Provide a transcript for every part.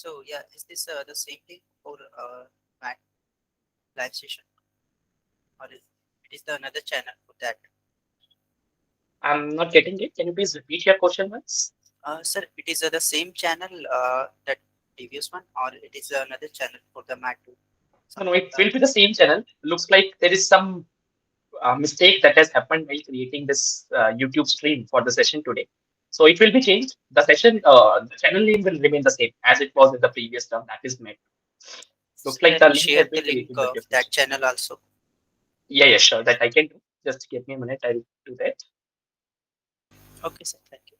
So yeah, is this the same thing for Mac live session, or it is the another channel for that? I'm not getting it. Can you please repeat your question once? Sir, it is the same channel that previous one, or it is another channel for the Mac too? No, no, Something. it will be the same channel. Looks like there is some mistake that has happened while creating this YouTube stream for the session today. So it will be changed. The channel name will remain the same as it was in the previous term. That is met. So Looks like can the you link share has the been link created with of different. that channel also? Yeah, yeah, sure. That I can do. Just give me a minute. I'll do that. Okay, sir. Thank you.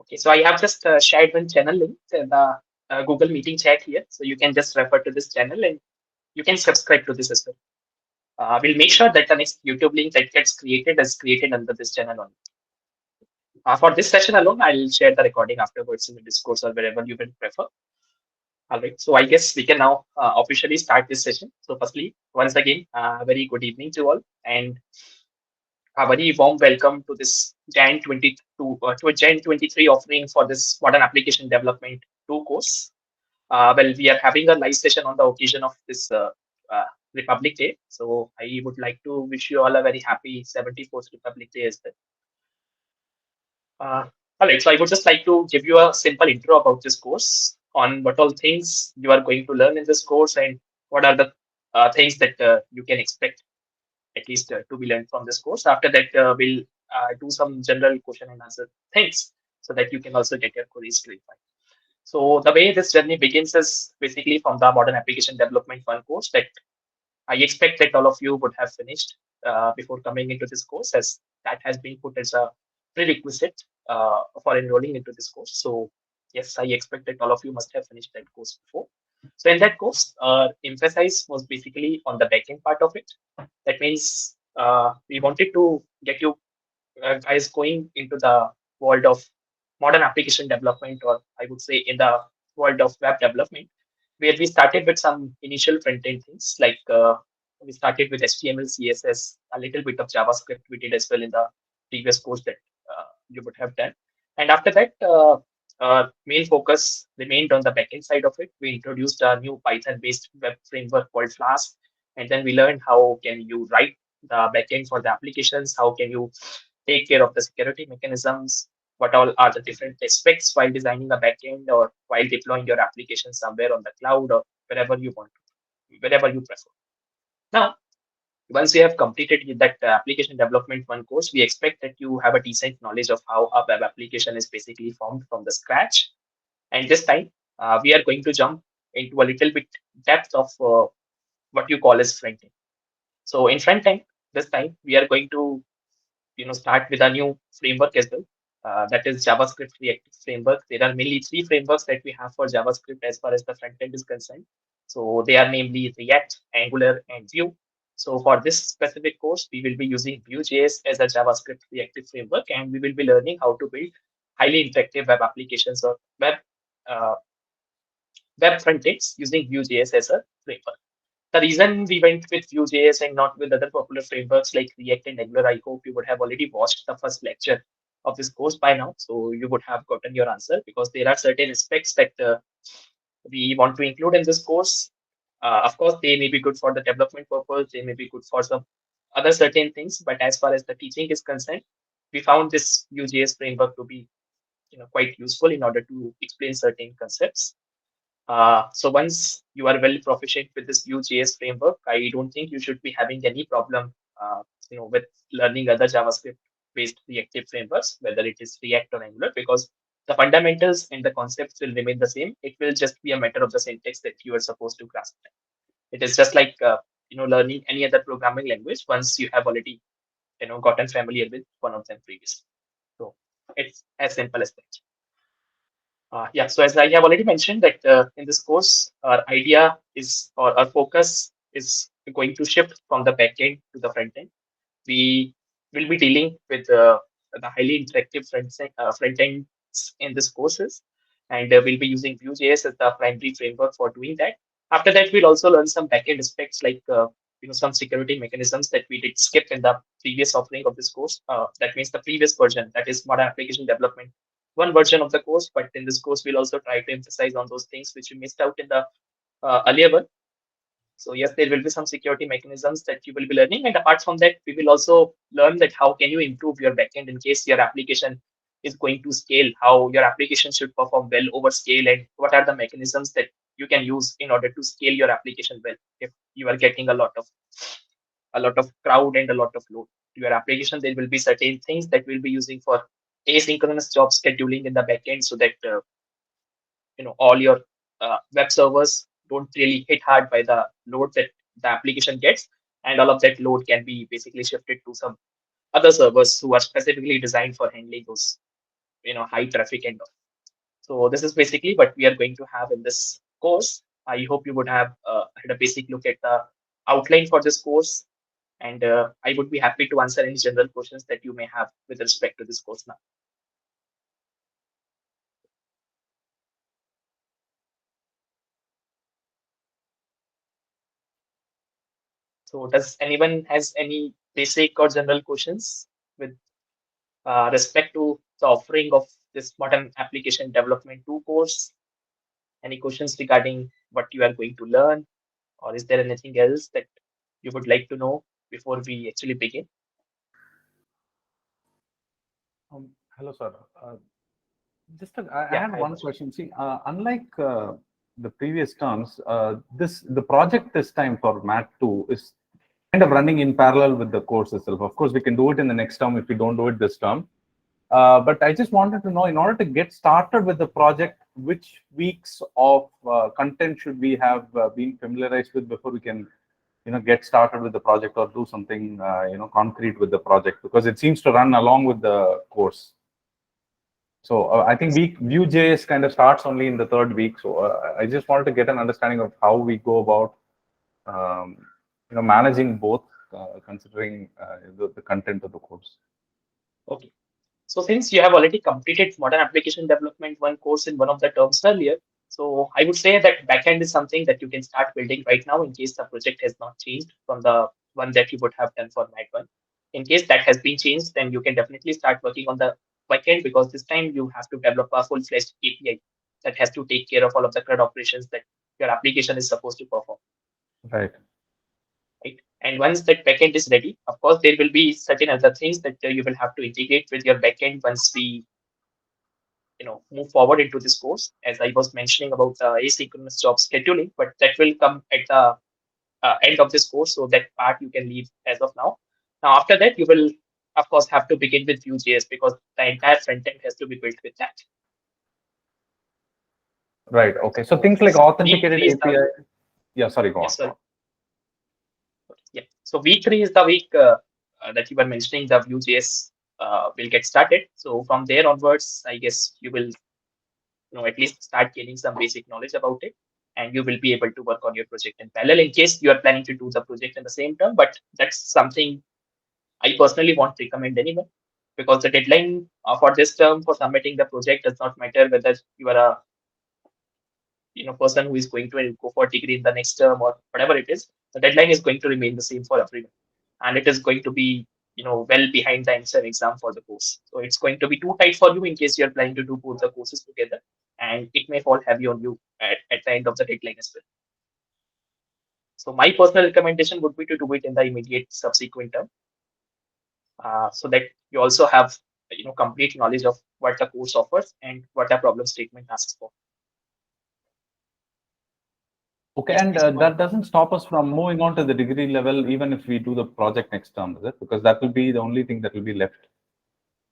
Okay, so I have just shared one channel link in the Google Meeting chat here. So you can just refer to this channel and you can subscribe to this as well. We'll make sure that the next YouTube link that gets created is created under this channel only. For this session alone, I'll share the recording afterwards in the Discord or wherever you will prefer. All right. So I guess we can now officially start this session. So firstly, once again, very good evening to all, and a very warm welcome to this Jan 22 to a Jan 23 offering for this modern application development 2 course. Well, we are having a live session on the occasion of this uh, Republic Day. So I would like to wish you all a very happy 74th Republic Day as well. All right, so I would just like to give you a simple intro about this course on what all things you are going to learn in this course and what are the things that you can expect at least to be learned from this course. After that, we'll do some general question and answer things so that you can also get your queries clarified. So the way this journey begins is basically from the Modern Application Development 1 course that I expect that all of you would have finished before coming into this course, as that has been put as a prerequisite for enrolling into this course. So yes, I expect that all of you must have finished that course before. So in that course, emphasis was basically on the backend part of it. That means we wanted to get you guys going into the world of modern application development, or I would say in the world of web development, where we started with some initial front end things like we started with HTML, CSS, a little bit of JavaScript we did as well in the previous course that you would have done. And after that, main focus remained on the backend side of it. We introduced a new Python-based web framework called Flask, and then we learned how can you write the backend for the applications, how can you take care of the security mechanisms, what all are the different aspects while designing a backend or while deploying your application somewhere on the cloud or wherever you want to, wherever you prefer. Now, once you have completed that application development 1 course, we expect that you have a decent knowledge of how a web application is basically formed from the scratch. And this time, we are going to jump into a little bit depth of what you call as front end. So in front end, this time we are going to start with a new framework as well. That is JavaScript Reactive Framework. There are mainly 3 frameworks that we have for JavaScript as far as the front end is concerned. So they are namely React, Angular, and Vue. So for this specific course, we will be using Vue.js as a JavaScript reactive framework, and we will be learning how to build highly interactive web applications or uh, web front ends using Vue.js as a framework. The reason we went with Vue.js and not with other popular frameworks like React and Angular, I hope you would have already watched the first lecture of this course by now. So you would have gotten your answer because there are certain aspects that we want to include in this course. Of course, they may be good for the development purpose, they may be good for some other certain things, but as far as the teaching is concerned, we found this Vue.js framework to be quite useful in order to explain certain concepts. So once you are well proficient with this Vue.js framework, I don't think you should be having any problem, with learning other JavaScript-based reactive frameworks, whether it is React or Angular, because the fundamentals and the concepts will remain the same. It will just be a matter of the syntax that you are supposed to grasp. It is just like learning any other programming language once you have already gotten familiar with one of them previously. So it's as simple as that. Yeah, so as I have already mentioned that in this course, our idea is, or our focus is going to shift from the backend to the front end. We will be dealing with the highly interactive front ends in this courses, and we'll be using Vue.js as the primary framework for doing that. After that, we'll also learn some backend aspects like some security mechanisms that we did skip in the previous offering of this course. That means the previous version, that is modern application development, one version of the course. But in this course, we'll also try to emphasize on those things which we missed out in the earlier one. So yes, there will be some security mechanisms that you will be learning. And apart from that, we will also learn that how can you improve your backend in case your application is going to scale, how your application should perform well over scale, and what are the mechanisms that you can use in order to scale your application well if you are getting a lot of crowd and a lot of load to your application. There will be certain things that we'll be using for asynchronous job scheduling in the backend so that all your web servers don't really hit hard by the load that the application gets, and all of that load can be basically shifted to some other servers who are specifically designed for handling those high traffic and all. So this is basically what we are going to have in this course. I hope you would have had a basic look at the outline for this course, and I would be happy to answer any general questions that you may have with respect to this course now. So does anyone has any basic or general questions with respect to the offering of this modern application development 2 course? Any questions regarding what you are going to learn, or is there anything else that you would like to know before we actually begin? Hello, sir. I Yeah, had I one was. question. See, unlike the previous terms, the project this time for Mat 2 is kind of running in parallel with the course itself. Of course, we can do it in the next term if we don't do it this term. But I just wanted to know, in order to get started with the project, which weeks of content should we have been familiarized with before we can, get started with the project or do something, concrete with the project, because it seems to run along with the course. So I think Vue.js kind of starts only in the third week. So I just wanted to get an understanding of how we go about, um, managing both, considering the content of the course. Okay. So since you have already completed modern application development 1 course in one of the terms earlier, so I would say that backend is something that you can start building right now in case the project has not changed from the one that you would have done for Mat 1. In case that has been changed, then you can definitely start working on the backend, because this time you have to develop a full-fledged API that has to take care of all of the CRUD operations that your application is supposed to perform. Right. Right? And once that backend is ready, of course, there will be certain other things that you will have to integrate with your backend once we move forward into this course, as I was mentioning about the asynchronous job scheduling, but that will come at the end of this course, so that part you can leave as of now. Now after that, you will of course have to begin with Vue.js, because the entire front end has to be built with that. Right. Okay. So So things like week authenticated 3 is the API. Yeah. Sorry. Go yes, on. sorry. Yeah. So week 3 is the week that you were mentioning. The Vue.js will get started. So from there onwards, I guess you will at least start gaining some basic knowledge about it, and you will be able to work on your project in parallel in case you are planning to do the project in the same term. But that's something I personally won't recommend anyone, because the deadline for this term for submitting the project does not matter whether you are a person who is going to go for degree in the next term or whatever it is. The deadline is going to remain the same for everyone, and it is going to be well behind the answer exam for the course. So it's going to be too tight for you in case you are planning to do both the courses together, and it may fall heavy on you at the end of the deadline as well. So my personal recommendation would be to do it in the immediate subsequent term, so that you also have complete knowledge of what the course offers and what the problem statement asks for. Okay, Yes, and please go that on. doesn't stop us from moving on to the degree level, even if we do the project next term, is it? Because that will be the only thing that will be left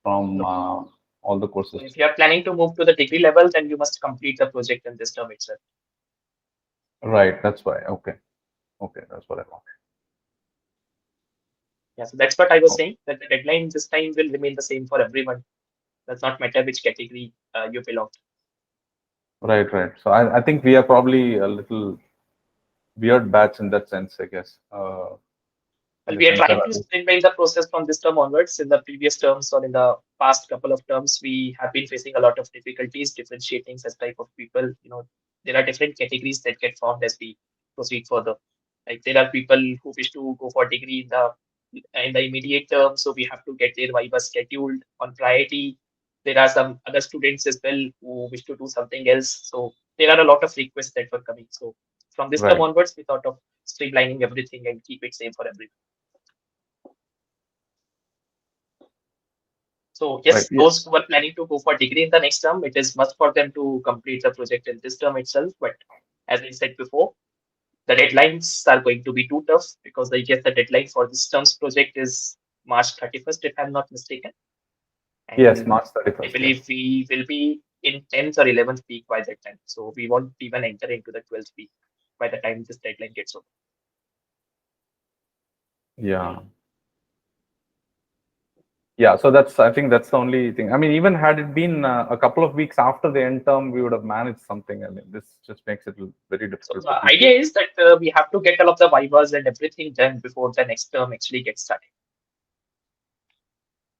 from all the courses. So if you are planning to move to the degree level, then you must complete the project in this term itself. Right, that's why. Okay, that's what I want. Yeah, so that's what I was saying, that the deadline this time will remain the same for everyone. Does not matter which category you belong to. Right. So I think we are probably a little weird batch in that sense, I guess. Well, we are trying to streamline the process from this term onwards. In the previous terms or in the past couple of terms, we have been facing a lot of difficulties differentiating such type of people. You know, there are different categories that get formed as we proceed further. Like there are people who wish to go for degree in the immediate term, so we have to get their viva scheduled on priority. There are some other students as well who wish to do something else. So there are a lot of requests that were coming. So from this term onwards, we thought of streamlining everything and keep it same for everyone. So yes, those who are planning to go for degree in the next term, it is must for them to complete the project in this term itself. But as I said before, the deadlines are going to be too tough because I guess the deadline for this term's project is March 31st, if I'm not mistaken. And yes, March 31st. I believe we will be in 10th or 11th week by that time. So we won't even enter into the 12th week by the time this deadline gets over. Yeah, so I think that's the only thing. I mean, even had it been a couple of weeks after the end term, we would have managed something. I mean, this just makes it very difficult. So the idea is that we have to get all of the vivas and everything done before the next term actually gets started.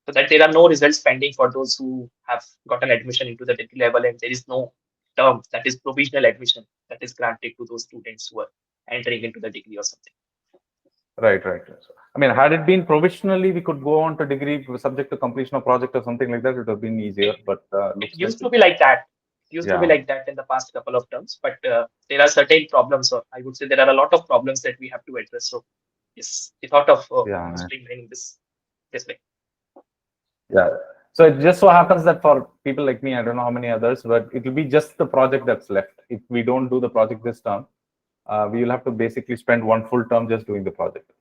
So that there are no results pending for those who have gotten admission into the degree level, and there is no term that is provisional admission that is granted to those students who are entering into the degree or something. Right. I mean, had it been provisionally, we could go on to degree subject to completion of project or something like that. It would have been easier, but it used to be like that. It used to be like that in the past couple of terms, but there are certain problems, or I would say there are a lot of problems that we have to address. So yes, we thought of streamlining this way. Yeah. So it just so happens that for people like me, I don't know how many others, but it will be just the project that's left. If we don't do the project this term, we will have to basically spend one full term just doing the project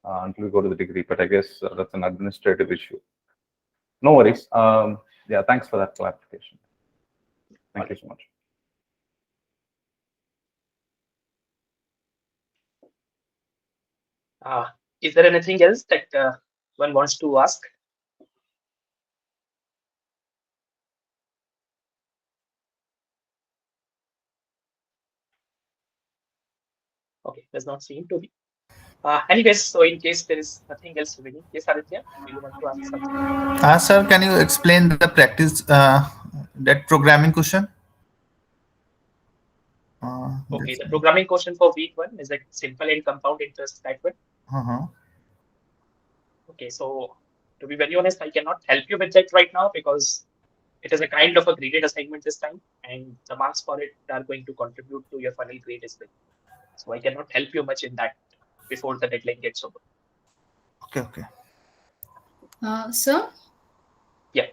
until we go to the degree. But I guess that's an administrative issue. No worries. Yeah, thanks for that clarification. Thank you so much. Is there anything else that one wants to ask? Okay, does not seem to be. Anyways, so in case there is nothing else remaining, yes, Aditya, do you want to ask something? Sir, can you explain the practice, that programming question? Okay, the programming question for week 1 is it simple and compound interest that one? Okay, so to be very honest, I cannot help you with that right now because it is a kind of a graded assignment this time, and the marks for it are going to contribute to your final grade as well. So I cannot help you much in that before the deadline gets over. Okay. Sir? Yeah.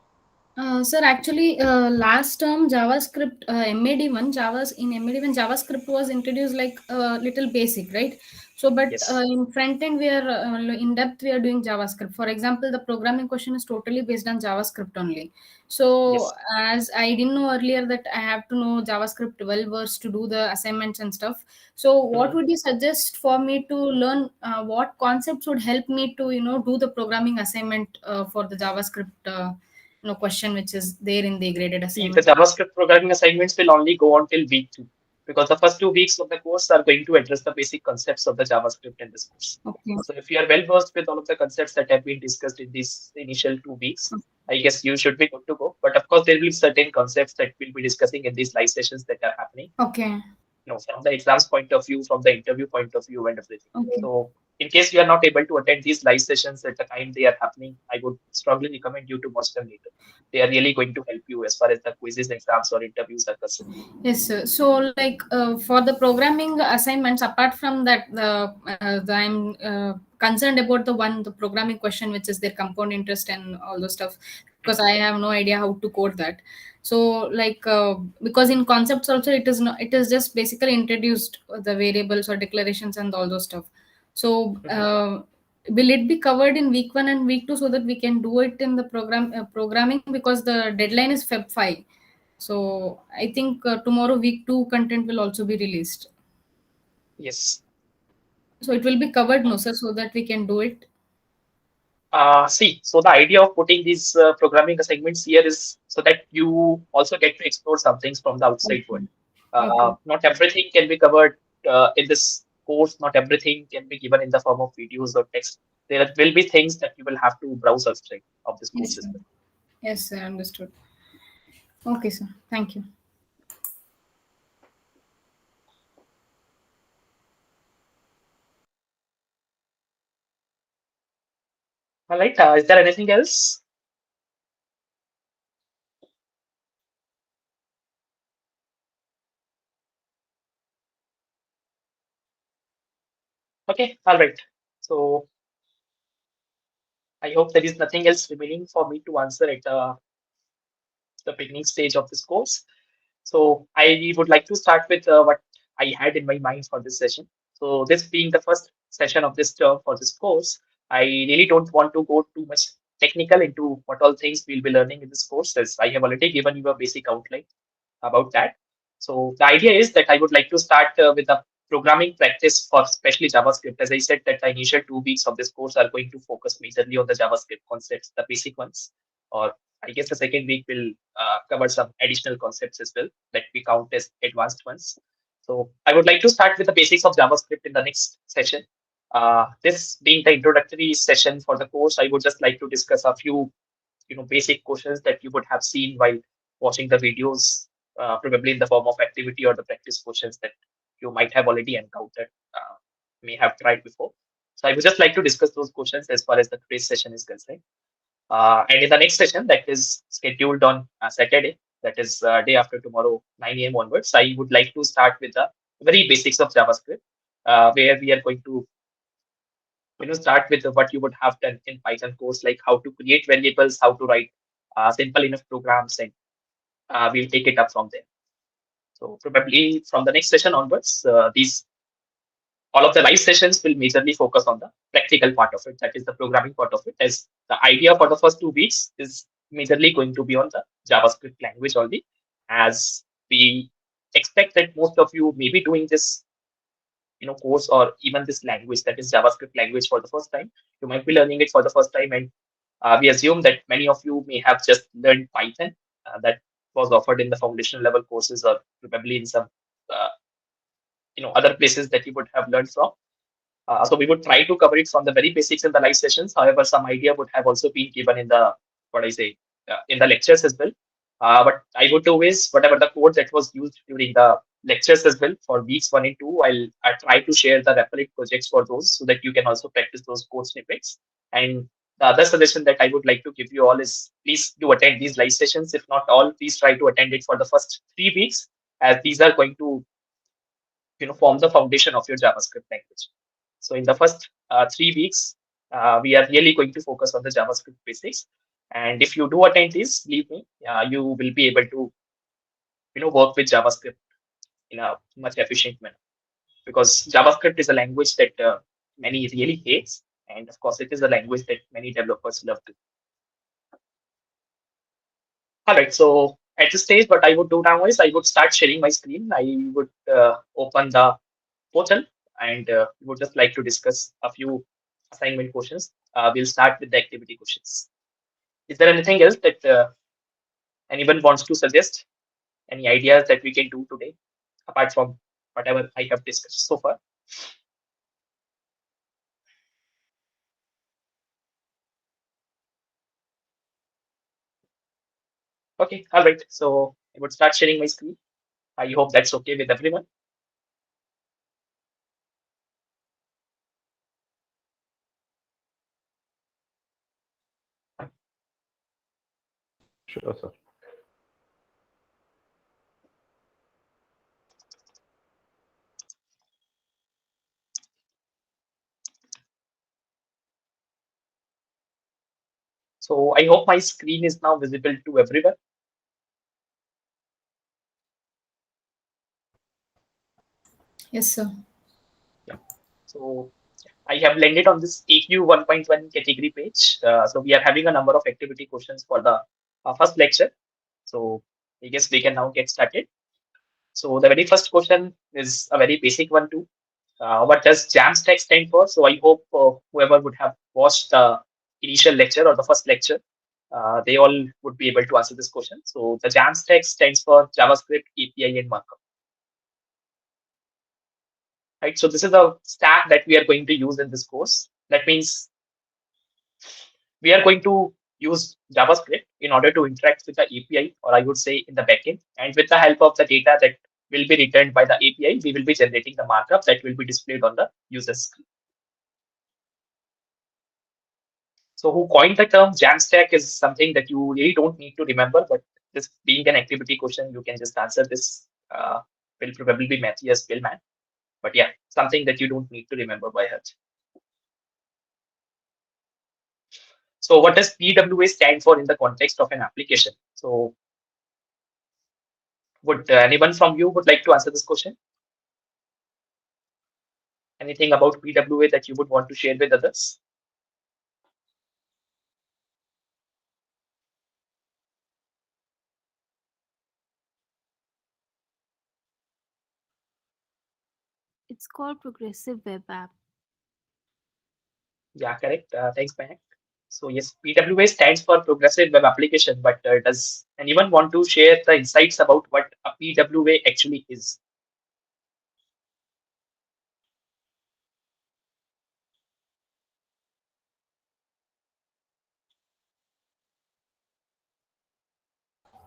Sir, actually, last term JavaScript, MAD1, JavaScript was introduced like little basic, right? So, but Yes. in front end, we are in depth, we are doing JavaScript. For example, the programming question is totally based on JavaScript only. So, Yes. as I didn't know earlier that I have to know JavaScript well-versed to do the assignments and stuff. So, what would you suggest for me to learn? What concepts would help me to, do the programming assignment for the JavaScript question which is there in the graded assignment? The JavaScript programming assignments will only go on till week 2 because the first 2 weeks of the course are going to address the basic concepts of the JavaScript in this course. Okay. So if you are well versed with all of the concepts that have been discussed in these initial 2 weeks, I guess you should be good to go. But of course, there will be certain concepts that we'll be discussing in these live sessions that are happening. Okay. From the exams point of view, from the interview point of view, and everything. Okay. So in case you are not able to attend these live sessions at the time they are happening, I would strongly recommend you to watch them later. They are really going to help you as far as the quizzes, exams, or interviews are concerned. Yes, sir. So, like for the programming assignments, apart from that, I'm concerned about the programming question, which is their compound interest and all those stuff, because I have no idea how to code that. So, like because in concepts also, it is not, it is just basically introduced the variables or declarations and all those stuff. So, will it be covered in week 1 and week 2 so that we can do it in the programming, because the deadline is Feb 5. So I think tomorrow week 2 content will also be released. Yes. So it will be covered, no sir, so that we can do it. See, so the idea of putting these programming assignments here is so that you also get to explore some things from the outside world. Okay. Okay. Not everything can be covered in this course. Not everything can be given in the form of videos or text. There will be things that you will have to browse outside of this Yes, course as sir. well. Yes, sir. Understood. Okay, sir. Thank you. All right. Is there anything else? Okay. All right. So I hope there is nothing else remaining for me to answer at the beginning stage of this course. So I would like to start with what I had in my mind for this session. So this being the first session of this term for this course, I really don't want to go too much technical into what all things we'll be learning in this course, as I have already given you a basic outline about that. So the idea is that I would like to start with a programming practice for especially JavaScript. As I said, that the initial 2 weeks of this course are going to focus majorly on the JavaScript concepts, the basic ones. Or I guess the second week will cover some additional concepts as well that we count as advanced ones. So I would like to start with the basics of JavaScript in the next session. This being the introductory session for the course, I would just like to discuss a few basic questions that you would have seen while watching the videos, probably in the form of activity or the practice questions that you might have already encountered, may have tried before. So I would just like to discuss those questions as far as the today's session is concerned. And in the next session that is scheduled on Saturday, that is day after tomorrow, 9 a.m. onwards, I would like to start with the very basics of JavaScript, where we are going to start with what you would have done in Python course, like how to create variables, how to write simple enough programs, and we'll take it up from there. So probably from the next session onwards, these all of the live sessions will majorly focus on the practical part of it, that is the programming part of it, as the idea for the first 2 weeks is majorly going to be on the JavaScript language only, as we expect that most of you may be doing this course or even this language, that is JavaScript language, for the first time. You might be learning it for the first time, and we assume that many of you may have just learned Python that was offered in the foundational level courses, or probably in some uh, other places that you would have learned from. So we would try to cover it from the very basics in the live sessions. However, some idea would have also been given in the in the lectures as well. But I would do is whatever the code that was used during the lectures as well for weeks 1 and 2. I try to share the Replit projects for those so that you can also practice those code snippets. And the other suggestion that I would like to give you all is please do attend these live sessions. If not all, please try to attend it for the first 3 weeks, as these are going to form the foundation of your JavaScript language. So in the first 3 weeks, we are really going to focus on the JavaScript basics. And if you do attend this, believe me, you will be able to work with JavaScript in a much efficient manner, because JavaScript is a language that many really hates, and of course, it is a language that many developers love to. All right, so at this stage, what I would do now is I would start sharing my screen. I would open the portal, and would just like to discuss a few assignment questions. We'll start with the activity questions. Is there anything else that anyone wants to suggest? Any ideas that we can do today, apart from whatever I have discussed so far? Okay, all right. So I would start sharing my screen. I hope that's okay with everyone. Sure, sir. So I hope my screen is now visible to everyone. Yes, sir. Yeah. So I have landed on this AQ 1.1 category page. So we are having a number of activity questions for the first lecture. So I guess we can now get started. So the very first question is a very basic one too. What does Jamstack stand for? So I hope whoever would have watched the initial lecture or the first lecture, they all would be able to answer this question. So the Jamstack stands for JavaScript API and Markup. Right. So this is the stack that we are going to use in this course. That means we are going to use JavaScript in order to interact with the API, or I would say in the backend. And with the help of the data that will be returned by the API, we will be generating the markup that will be displayed on the user screen. So who coined the term Jamstack is something that you really don't need to remember, but this being an activity question, you can just answer this. Will probably be Matthias Billman. But yeah, something that you don't need to remember by heart. So what does PWA stand for in the context of an application? So would anyone from you would like to answer this question? Anything about PWA that you would want to share with others? It's called Progressive Web App. Yeah, correct. Thanks, Mayank. So yes, PWA stands for Progressive Web Application, but does anyone want to share the insights about what a PWA actually is?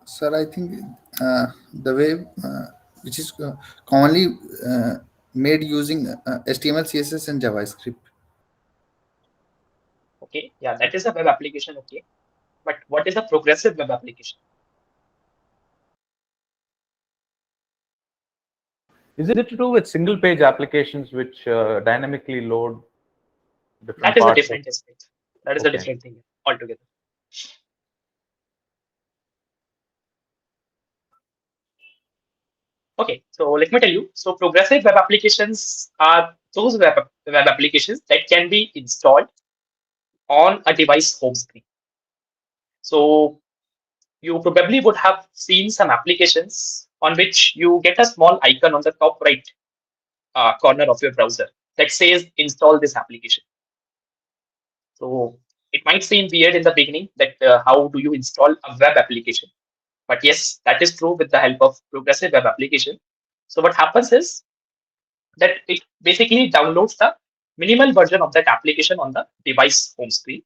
Sir, I think the way which is commonly made using HTML, CSS, and JavaScript. Okay, yeah, that is a web application. Okay, but what is a progressive web application? Is it to do with single page applications which dynamically load different That is a parts? different aspect. That is a different thing altogether. Okay, so let me tell you. So progressive web applications are those web applications that can be installed on a device home screen. So you probably would have seen some applications on which you get a small icon on the top right corner of your browser that says install this application. So it might seem weird in the beginning that how do you install a web application? But yes, that is true with the help of progressive web application. So what happens is that it basically downloads the minimal version of that application on the device home screen.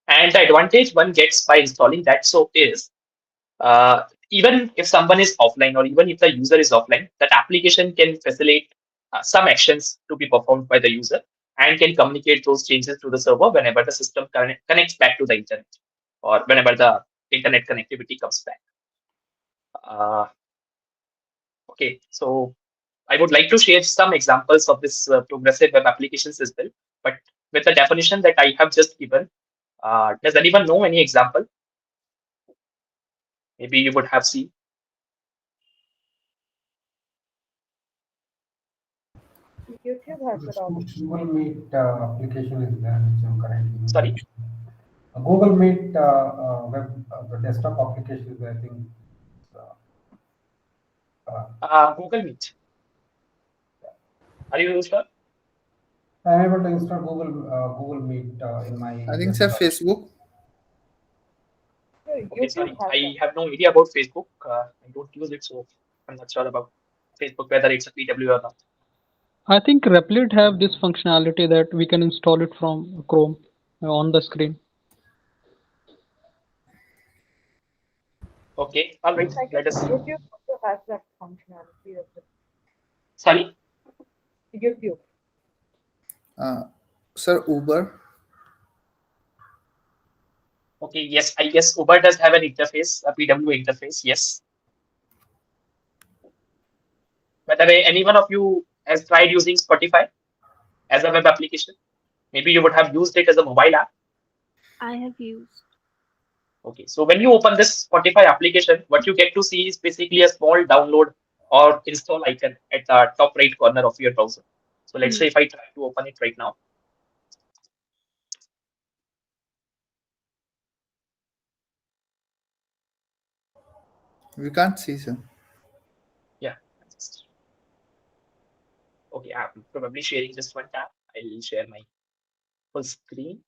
And the advantage one gets by installing that so is even if someone is offline or even if the user is offline, that application can facilitate some actions to be performed by the user and can communicate those changes to the server whenever the system connects back to the internet or whenever the internet connectivity comes back. Okay, so I would like to share some examples of this progressive web applications as well. But with the definition that I have just given, does anyone know any example? Maybe you would have seen. YouTube has it all. Google Meet application is there, which I'm currently using. Sorry? Google Meet web the desktop application is, I think. Google Meet. Are you sure? I'm able to install Google Meet in my. I think sir, Facebook. Okay, sorry. I have no idea about Facebook. I don't use it, so I'm not sure about Facebook, whether it's a PW or not. I think Replit have this functionality that we can install it from Chrome on the screen. Okay, all right. Let us. YouTube also has that functionality. Sorry. YouTube. Sir, Uber. Okay, yes, I guess Uber does have an interface, a PW interface, yes. By the way, any one of you has tried using Spotify as a web application? Maybe you would have used it as a mobile app. I have used. Okay, so when you open this Spotify application, what you get to see is basically a small download or install icon at the top right corner of your browser. So let's say if I try to open it right now. We can't see, sir. Yeah. Okay, I'm probably sharing just one tab. I'll share my full screen.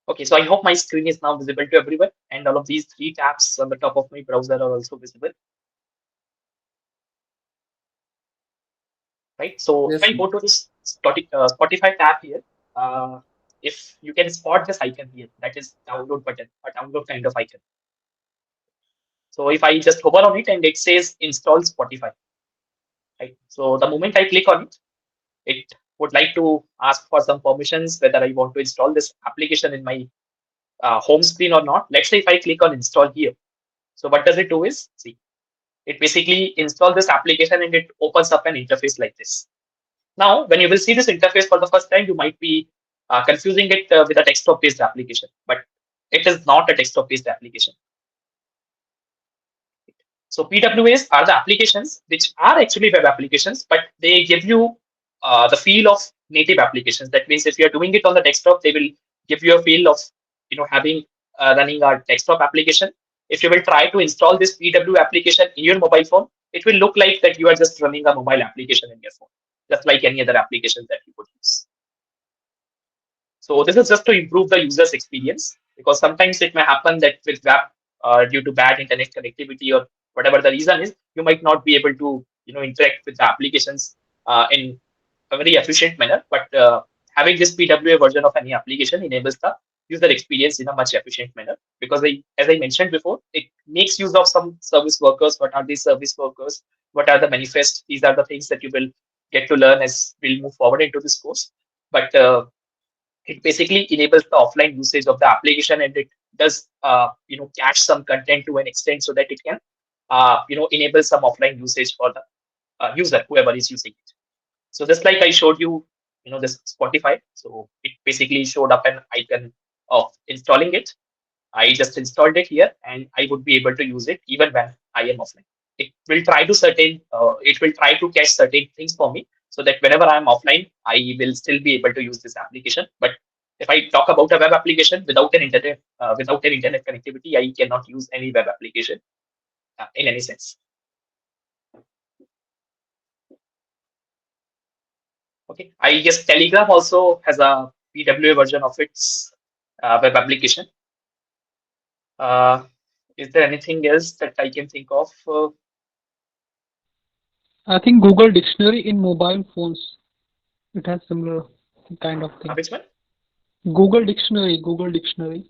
Okay, so I hope my screen is now visible to everyone, and all of these three tabs on the top of my browser are also visible. Right? So if Yes, I go to this Spotify tab here, if you can spot this icon here, that is download button, a download kind of icon. So if I just hover on it and it says install Spotify, right? So the moment I click on it, it would like to ask for some permissions whether I want to install this application in my home screen or not. Let's say if I click on install here. So what does it do is, see, it basically installs this application and it opens up an interface like this. Now, when you will see this interface for the first time, you might be confusing it with a desktop-based application, but it is not a desktop-based application. So PWAs are the applications which are actually web applications, but they give you the feel of native applications. That means if you're doing it on the desktop, they will give you a feel of having running a desktop application. If you will try to install this PW application in your mobile phone, it will look like that you are just running a mobile application in your phone, just like any other application that you would use. So this is just to improve the user's experience, because sometimes it may happen that with web, due to bad internet connectivity or whatever the reason is, you might not be able to interact with the applications in a very efficient manner. But having this PWA version of any application enables the user experience in a much efficient manner, because as I mentioned before, it makes use of some service workers. What are these service workers? What are the manifests? These are the things that you will get to learn as we'll move forward into this course. But it basically enables the offline usage of the application, and it does cache some content to an extent so that it can enable some offline usage for the user, whoever is using it. So just like I showed you, this Spotify, so it basically showed up an icon of installing it. I just installed it here, and I would be able to use it even when I am offline. It will try to catch certain things for me, so that whenever I am offline, I will still be able to use this application. But if I talk about a web application without an internet connectivity, I cannot use any web application in any sense. Okay, I guess Telegram also has a PWA version of its web application. Is there anything else that I can think of? I think Google Dictionary in mobile phones. It has similar kind of thing. Which one? Google Dictionary. Google Dictionary.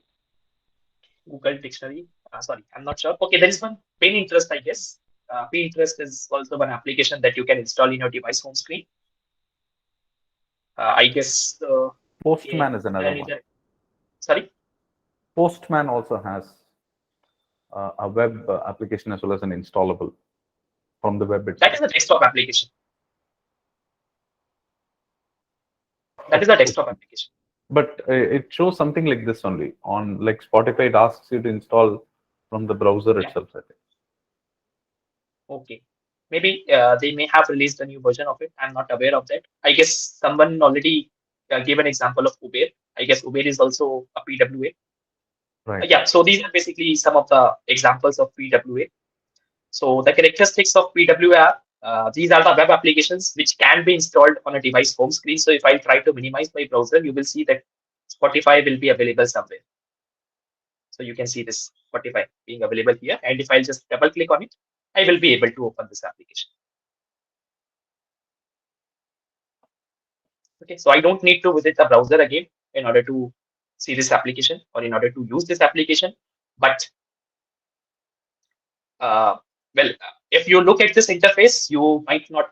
Google Dictionary. Sorry, I'm not sure. Okay, there is one Pinterest, I guess. Pinterest is also one application that you can install in your device home screen. I guess. Postman is another one. Sorry? Postman also has a web application as well as an installable from the web itself. That is a desktop application. That is a desktop application. But it shows something like this only. On like Spotify, it asks you to install from the browser itself, I think. Okay. Maybe they may have released a new version of it. I'm not aware of that. I guess someone already gave an example of Uber. I guess Uber is also a PWA. Right. Yeah, so these are basically some of the examples of PWA. So the characteristics of PWA are, these are the web applications which can be installed on a device home screen. So if I try to minimize my browser, you will see that Spotify will be available somewhere. So you can see this Spotify being available here. And if I just double click on it, I will be able to open this application. Okay, so I don't need to visit the browser again in order to see this application or in order to use this application. But well, if you look at this interface, you might not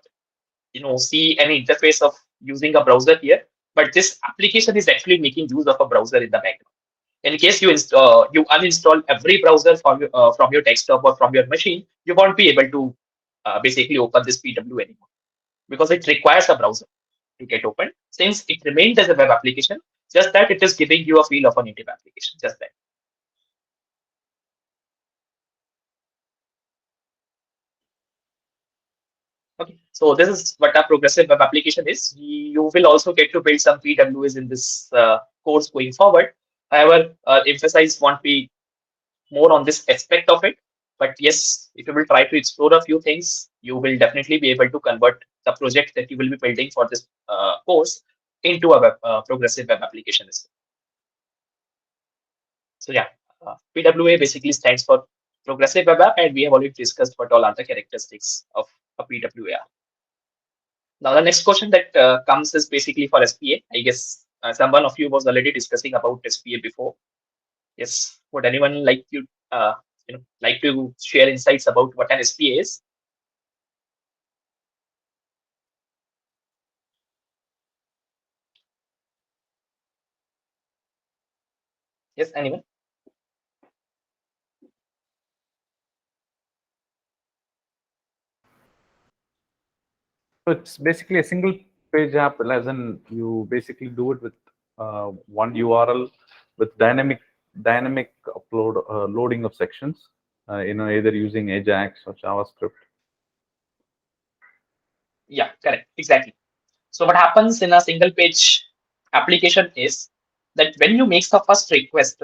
see any interface of using a browser here, but this application is actually making use of a browser in the background. In case you uninstall every browser from your desktop or from your machine, you won't be able to basically open this PW anymore, because it requires a browser to get open, since it remains as a web application, just that it is giving you a feel of a native application, just that. Okay, so this is what a progressive web application is. You will also get to build some PWAs in this course going forward. However, emphasis won't be more on this aspect of it. But yes, if you will try to explore a few things, you will definitely be able to convert the project that you will be building for this course into a progressive web application. So yeah, PWA basically stands for progressive web app, and we have already discussed what all are the characteristics of a PWA. Now the next question that comes is basically for SPA. I guess someone of you was already discussing about SPA before. Yes, would anyone like to share insights about what an SPA is? Yes, anyone? So it's basically a single page app, as in you basically do it with one URL with dynamic upload loading of sections, either using Ajax or JavaScript. Yeah, correct, exactly. So what happens in a single page application is that when you make the first request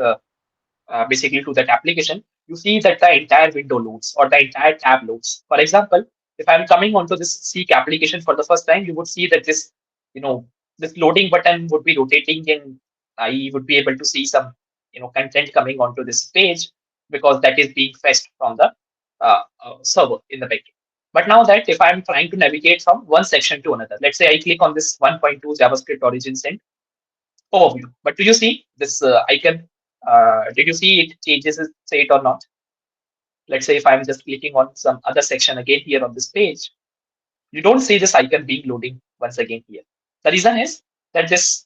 basically to that application, you see that the entire window loads or the entire tab loads. For example, if I'm coming onto this Seek application for the first time, you would see that this loading button would be rotating, and I would be able to see some content coming onto this page, because that is being fetched from the server in the backend. But now that if I'm trying to navigate from one section to another, let's say I click on this 1.2 JavaScript origins and overview. But do you see this icon? Did you see it changes its state or not? Let's say if I'm just clicking on some other section again here on this page, you don't see this icon being loading once again here. The reason is that this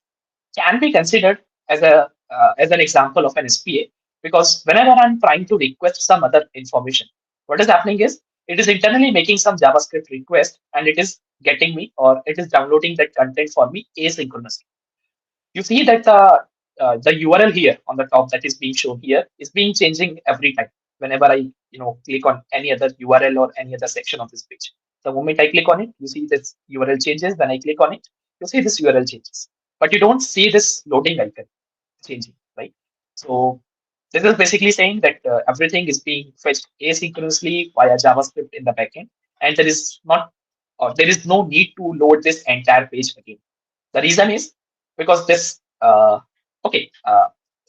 can be considered as an example of an SPA, because whenever I'm trying to request some other information, what is happening is it is internally making some JavaScript request, and it is getting me, or it is downloading that content for me asynchronously. You see that the URL here on the top that is being shown here is being changing every time whenever I click on any other URL or any other section of this page. The moment I click on it, you see this URL changes. When I click on it, you see this URL changes, but you don't see this loading icon changing, right? So this is basically saying that everything is being fetched asynchronously via JavaScript in the backend, and there is no need to load this entire page again. The reason is because this okay.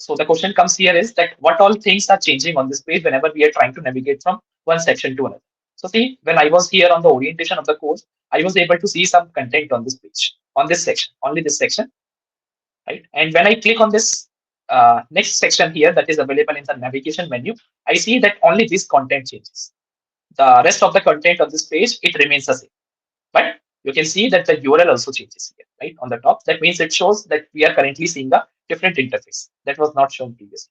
So the question comes here is that what all things are changing on this page whenever we are trying to navigate from one section to another. So see, when I was here on the orientation of the course, I was able to see some content on this page, on this section, only this section, right? And when I click on this next section here that is available in the navigation menu, I see that only this content changes. The rest of the content on this page, it remains the same. But you can see that the URL also changes here, right, on the top. That means it shows that we are currently seeing a different interface that was not shown previously.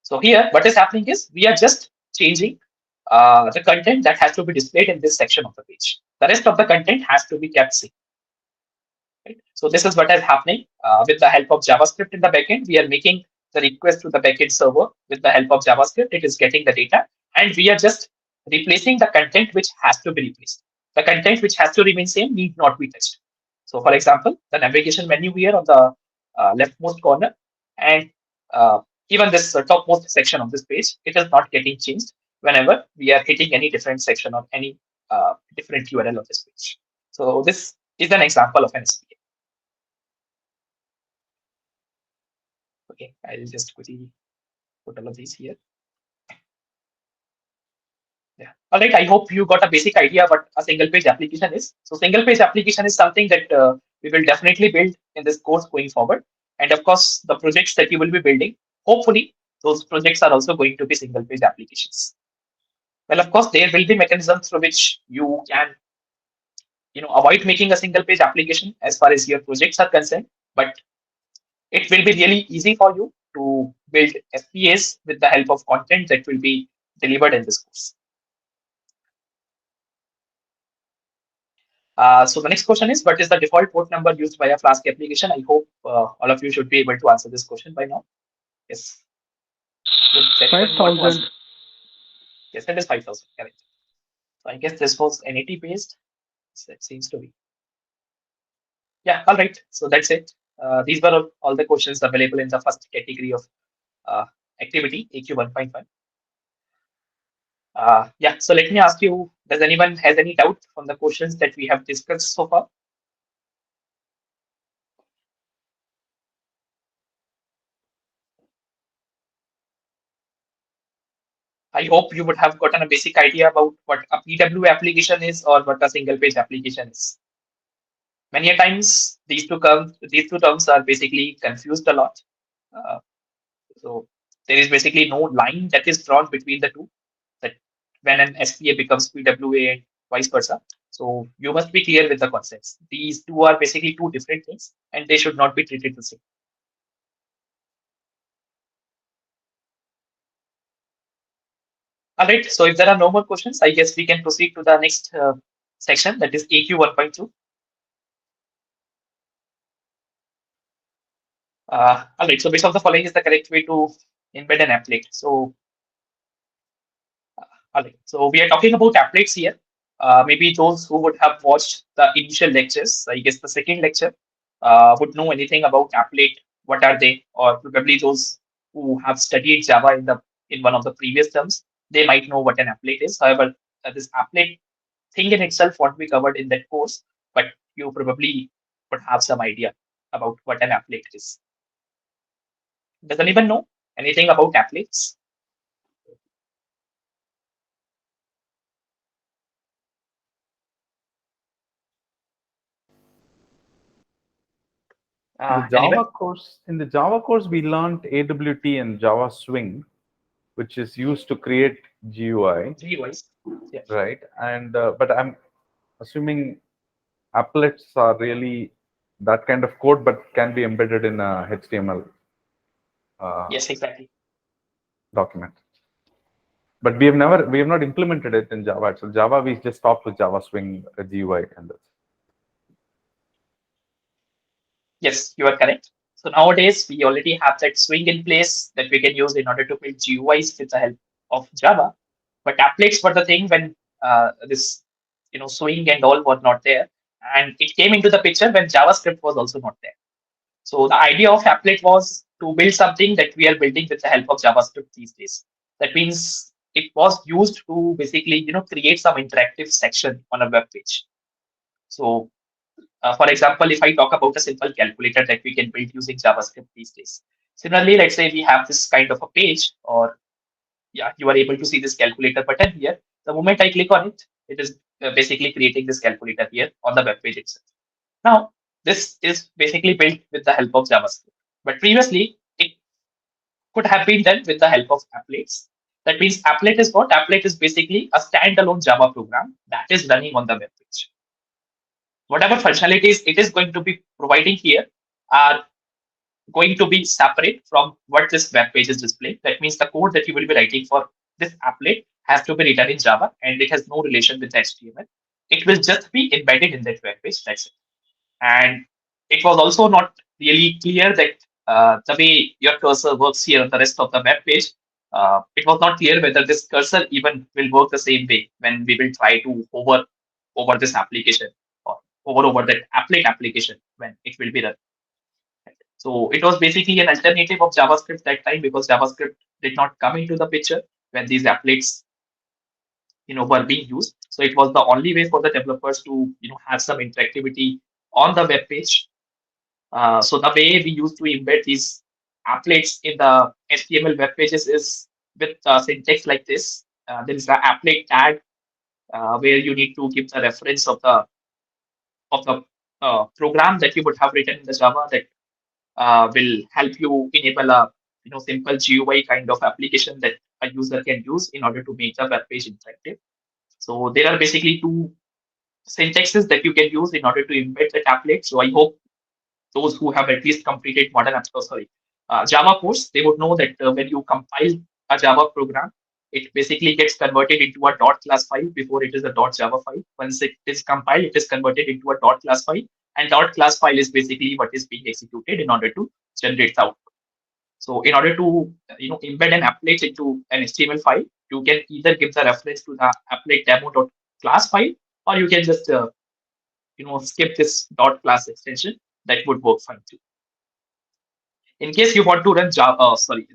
So here, what is happening is we are just changing the content that has to be displayed in this section of the page. The rest of the content has to be kept same. Right? So this is what is happening with the help of JavaScript in the backend. We are making the request to the backend server with the help of JavaScript. It is getting the data, and we are just replacing the content which has to be replaced. The content which has to remain same need not be touched. So, for example, the navigation menu here on the leftmost corner, and even this topmost section of this page, it is not getting changed whenever we are hitting any different section or any different URL of this page. So this is an example of an SPA. Okay, I'll just quickly put all of these here. Yeah. All right. I hope you got a basic idea what a single page application is. So single page application is something that we will definitely build in this course going forward. And of course, the projects that you will be building, hopefully those projects are also going to be single page applications. Well, of course, there will be mechanisms through which you can, avoid making a single page application as far as your projects are concerned. But it will be really easy for you to build FPAs with the help of content that will be delivered in this course. So the next question is, what is the default port number used by a Flask application? I hope all of you should be able to answer this question by now. Yes. Would anyone want to 5000. answer? Yes, it is 5,000. Correct. So I guess this was NAT based. So it seems to be. Yeah, all right. So that's it. These were all the questions available in the first category of activity, AQ 1.5. Yeah, so let me ask you, does anyone has any doubt on the questions that we have discussed so far? I hope you would have gotten a basic idea about what a PW application is or what a single page application is. Many a times these two terms are basically confused a lot. Uh, so there is basically no line that is drawn between the two, that when an SPA becomes PWA and vice versa. So you must be clear with the concepts. These two are basically two different things and they should not be treated the same. All right, so if there are no more questions, I guess we can proceed to the next section, that is AQ 1.2. All right, so which of the following is the correct way to embed an applet? So, all right, so we are talking about applets here. Maybe those who would have watched the initial lectures, I guess the second lecture, would know anything about applet. What are they? Or probably those who have studied Java in one of the previous terms, they might know what an applet is. However, this applet thing in itself won't be covered in that course, but you probably would have some idea about what an applet is. Does anyone know anything about applets? Anyone? In the Java course, we learned AWT and Java Swing, which is used to create GUI, GUIs. Yeah. right? And but I'm assuming applets are really that kind of code, but can be embedded in a HTML Yes, exactly. document. But we have not implemented it in Java. So Java, we just stopped with Java Swing GUI, and that's. Yes, you are correct. So nowadays we already have that swing in place that we can use in order to build GUIs with the help of Java. But applets were the thing when this swing and all were not there, and it came into the picture when JavaScript was also not there. So the idea of applet was to build something that we are building with the help of JavaScript these days. That means it was used to basically create some interactive section on a web page. So for example, if I talk about a simple calculator that we can build using JavaScript these days. Similarly, let's say we have this kind of a page, or yeah, you are able to see this calculator button here. The moment I click on it, it is basically creating this calculator here on the web page itself. Now, this is basically built with the help of JavaScript. But previously, it could have been done with the help of applets. That means applet is what? Applet is basically a standalone Java program that is running on the web page. Whatever functionalities it is going to be providing here are going to be separate from what this web page is displaying. That means the code that you will be writing for this applet has to be written in Java and it has no relation with HTML. It will just be embedded in that web page. That's it. And it was also not really clear that the way your cursor works here on the rest of the web page, it was not clear whether this cursor even will work the same way when we will try to hover over this application or hover over that applet application when it will be run. So it was basically an alternative of JavaScript that time because JavaScript did not come into the picture when these applets were being used. So it was the only way for the developers to have some interactivity on the web page. So the way we used to embed these applets in the HTML web pages is with syntax like this. There is the applet tag where you need to give the reference of the program that you would have written in the Java that will help you enable a simple GUI kind of application that a user can use in order to make the web page interactive. So there are basically two syntaxes that you can use in order to embed the template. So I hope those who have at least completed Java course, they would know that when you compile a Java program, it basically gets converted into a dot class file before it is a dot Java file. Once it is compiled, it is converted into a dot class file, and dot class file is basically what is being executed in order to generate the output. So in order to embed an applet into an HTML file, you can either give the reference to the applet demo.class file, or you can just skip this dot class extension. That would work fine too. In case you want to run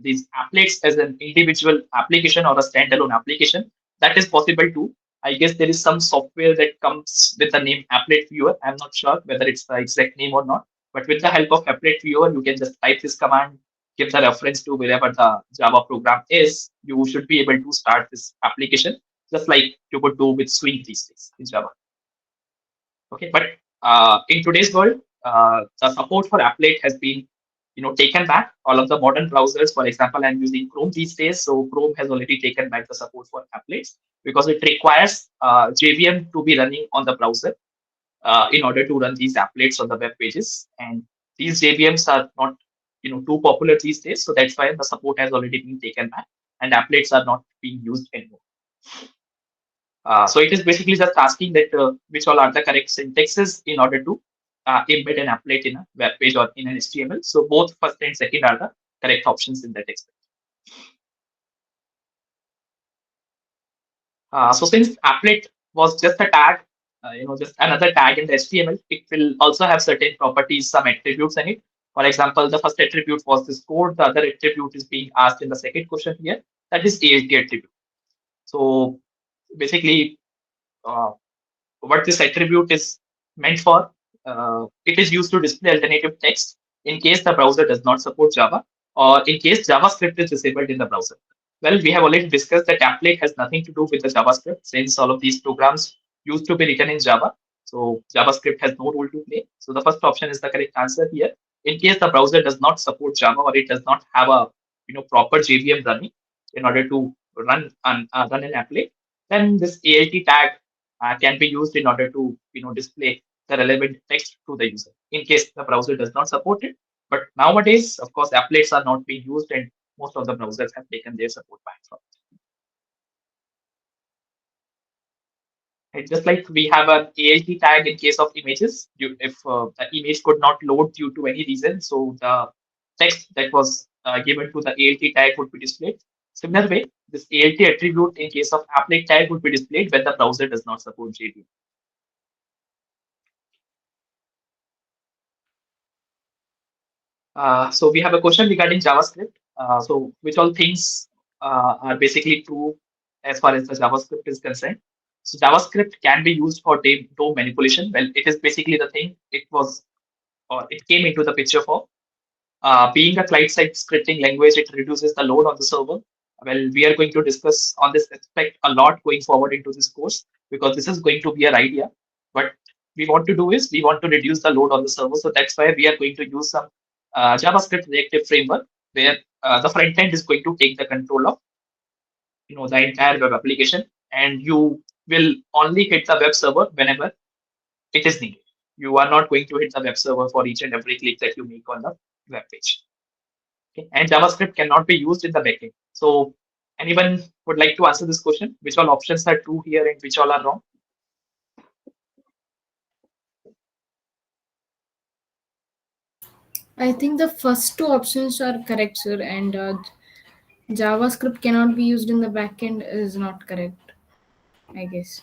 these applets as an individual application or a standalone application, that is possible too. I guess there is some software that comes with the name Applet Viewer. I'm not sure whether it's the exact name or not, but with the help of Applet Viewer, you can just type this command, give the reference to wherever the Java program is. You should be able to start this application just like you could do with Swing these days in Java. Okay, but in today's world, the support for applet has been taken back. All of the modern browsers, for example, I'm using Chrome these days, so Chrome has already taken back the support for applets because it requires JVM to be running on the browser in order to run these applets on the web pages, and these JVMs are not too popular these days, so that's why the support has already been taken back and applets are not being used anymore. So it is basically just asking that which all are the correct syntaxes in order to embed an applet in a web page or in an HTML. So both first and second are the correct options in that aspect. So since applet was just a tag, just another tag in the HTML, it will also have certain properties, some attributes in it. For example, the first attribute was this code. The other attribute is being asked in the second question here. That is ALT attribute. So basically, what this attribute is meant for, it is used to display alternative text in case the browser does not support Java or in case JavaScript is disabled in the browser. Well, we have already discussed that applet has nothing to do with the JavaScript since all of these programs used to be written in Java. So JavaScript has no role to play. So the first option is the correct answer here. In case the browser does not support Java or it does not have a proper JVM running in order to run an applet, then this ALT tag can be used in order to display the relevant text to the user in case the browser does not support it. But nowadays, of course, applets are not being used and most of the browsers have taken their support back from it. And just like we have an ALT tag in case of images, if the image could not load due to any reason, so the text that was given to the ALT tag would be displayed. Similar way, this ALT attribute in case of applet tag would be displayed when the browser does not support JVM. So we have a question regarding JavaScript. So which all things are basically true as far as the JavaScript is concerned. So JavaScript can be used for DOM manipulation. Well, it is basically the thing it came into the picture for. Being a client-side scripting language, it reduces the load on the server. Well, we are going to discuss on this aspect a lot going forward into this course because this is going to be our idea. What we want to do is we want to reduce the load on the server. So that's why we are going to use some JavaScript reactive framework where the front end is going to take the control of the entire web application, and you will only hit the web server whenever it is needed. You are not going to hit the web server for each and every click that you make on the web page. Okay? And JavaScript cannot be used in the backend. So anyone would like to answer this question? Which all options are true here and which all are wrong? I think the first two options are correct, sir, and JavaScript cannot be used in the backend is not correct, I guess.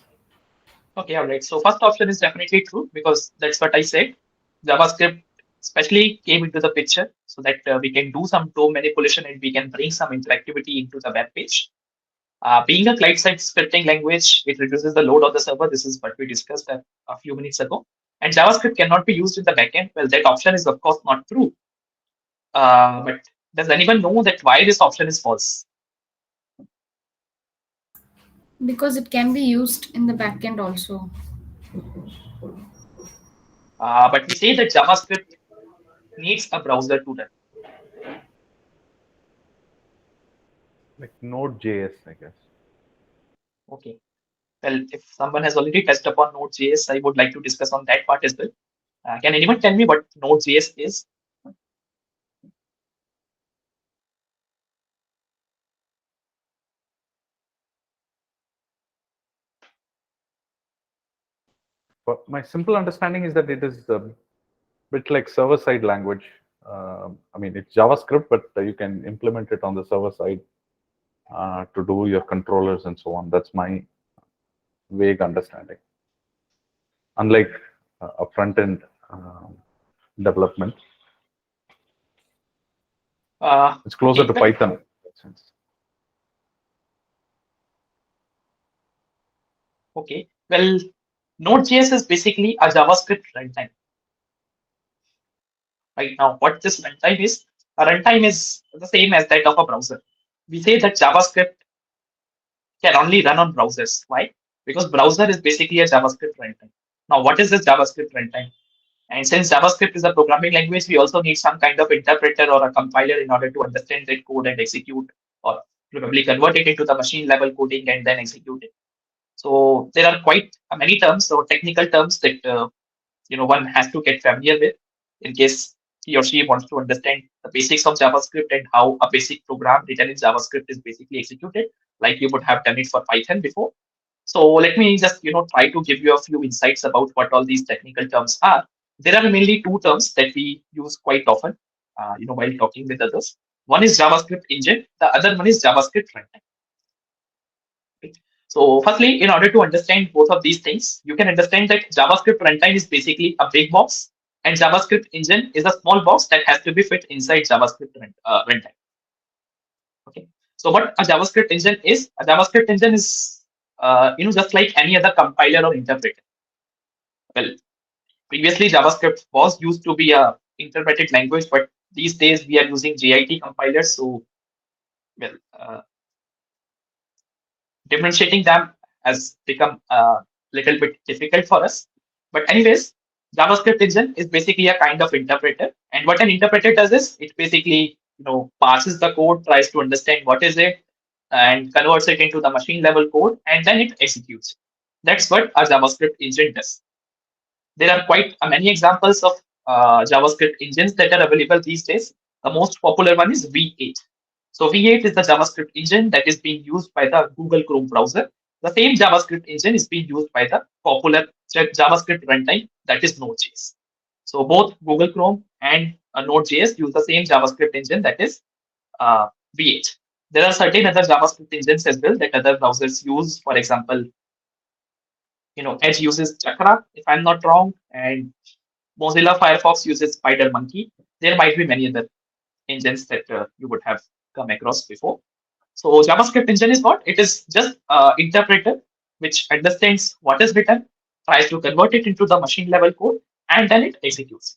Okay, all right. So first option is definitely true because that's what I said. JavaScript especially came into the picture so that we can do some DOM manipulation and we can bring some interactivity into the web page. Being a client-side scripting language, it reduces the load on the server. This is what we discussed a few minutes ago. And JavaScript cannot be used in the backend. Well, that option is of course not true. But does anyone know that why this option is false? Because it can be used in the backend also. But we say that JavaScript needs a browser to run. Like Node.js, I guess. Okay. Well, if someone has already touched upon Node.js, I would like to discuss on that part as well. Can anyone tell me what Node.js is? But my simple understanding is that it is a bit like server-side language. I mean, it's JavaScript, but you can implement it on the server side to do your controllers and so on. That's my vague understanding. Unlike a front-end development, it's closer to Python in that sense. Okay. Well, Node.js is basically a JavaScript runtime. Right now, what this runtime is, a runtime is the same as that of a browser. We say that JavaScript can only run on browsers. Why? Because browser is basically a JavaScript runtime. Now, what is this JavaScript runtime? And since JavaScript is a programming language, we also need some kind of interpreter or a compiler in order to understand that code and execute, or probably convert it into the machine level coding and then execute it. So there are quite many terms or technical terms that one has to get familiar with in case he or she wants to understand the basics of JavaScript and how a basic program written in JavaScript is basically executed, like you would have done it for Python before. So let me just try to give you a few insights about what all these technical terms are. There are mainly two terms that we use quite often, while talking with others. One is JavaScript engine. The other one is JavaScript runtime. Right? So firstly, in order to understand both of these things, you can understand that JavaScript runtime is basically a big box, and JavaScript engine is a small box that has to be fit inside JavaScript runtime. Okay. So what a JavaScript engine is? A JavaScript engine is just like any other compiler or interpreter. Well, previously JavaScript was used to be a interpreted language, but these days we are using JIT compilers. So well, differentiating them has become a little bit difficult for us. But anyways, JavaScript engine is basically a kind of interpreter. And what an interpreter does is it basically parses the code, tries to understand what is it, and converts it into the machine level code, and then it executes. That's what a JavaScript engine does. There are quite many examples of JavaScript engines that are available these days. The most popular one is V8. So V8 is the JavaScript engine that is being used by the Google Chrome browser. The same JavaScript engine is being used by the popular JavaScript runtime, that is Node.js. So both Google Chrome and Node.js use the same JavaScript engine, that is V8. There are certain other JavaScript engines as well that other browsers use. For example, Edge uses Chakra, if I'm not wrong, and Mozilla Firefox uses SpiderMonkey. There might be many other engines that you would have come across before. So JavaScript engine is what? It is just interpreter which understands what is written, tries to convert it into the machine level code, and then it executes.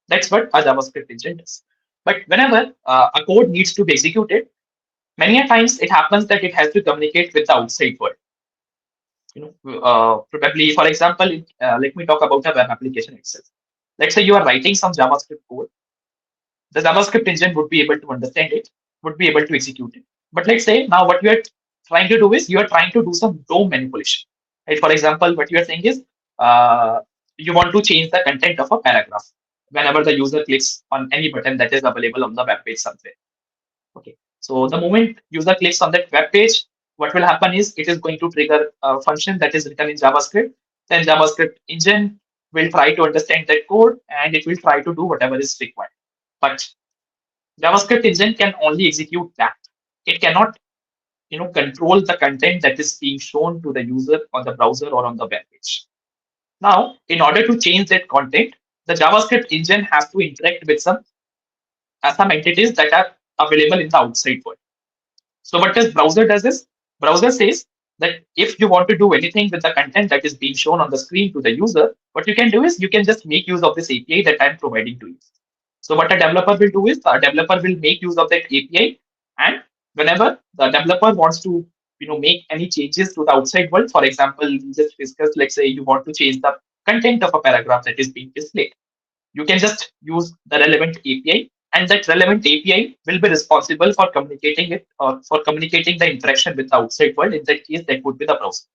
That's what a JavaScript engine does. But whenever a code needs to be executed, many a times it happens that it has to communicate with the outside world. Probably, for example, let me talk about a web application itself. Let's say you are writing some JavaScript code. The JavaScript engine would be able to understand it, would be able to execute it. But let's say now what you are trying to do is you are trying to do some DOM manipulation. Right? For example, what you are saying is you want to change the content of a paragraph whenever the user clicks on any button that is available on the web page somewhere. Okay. So the moment user clicks on that web page, what will happen is it is going to trigger a function that is written in JavaScript. Then JavaScript engine will try to understand that code and it will try to do whatever is required. But JavaScript engine can only execute that. It cannot, control the content that is being shown to the user on the browser or on the web page. Now, in order to change that content, the JavaScript engine has to interact with some entities that are available in the outside world. So what does browser does is browser says that if you want to do anything with the content that is being shown on the screen to the user, what you can do is you can just make use of this API that I'm providing to you. So what a developer will do is a developer will make use of that API, and whenever the developer wants to make any changes to the outside world, for example, we just discussed, let's say you want to change the content of a paragraph that is being displayed. You can just use the relevant API and that relevant API will be responsible for communicating it or for communicating the interaction with the outside world. In that case, that would be the browser.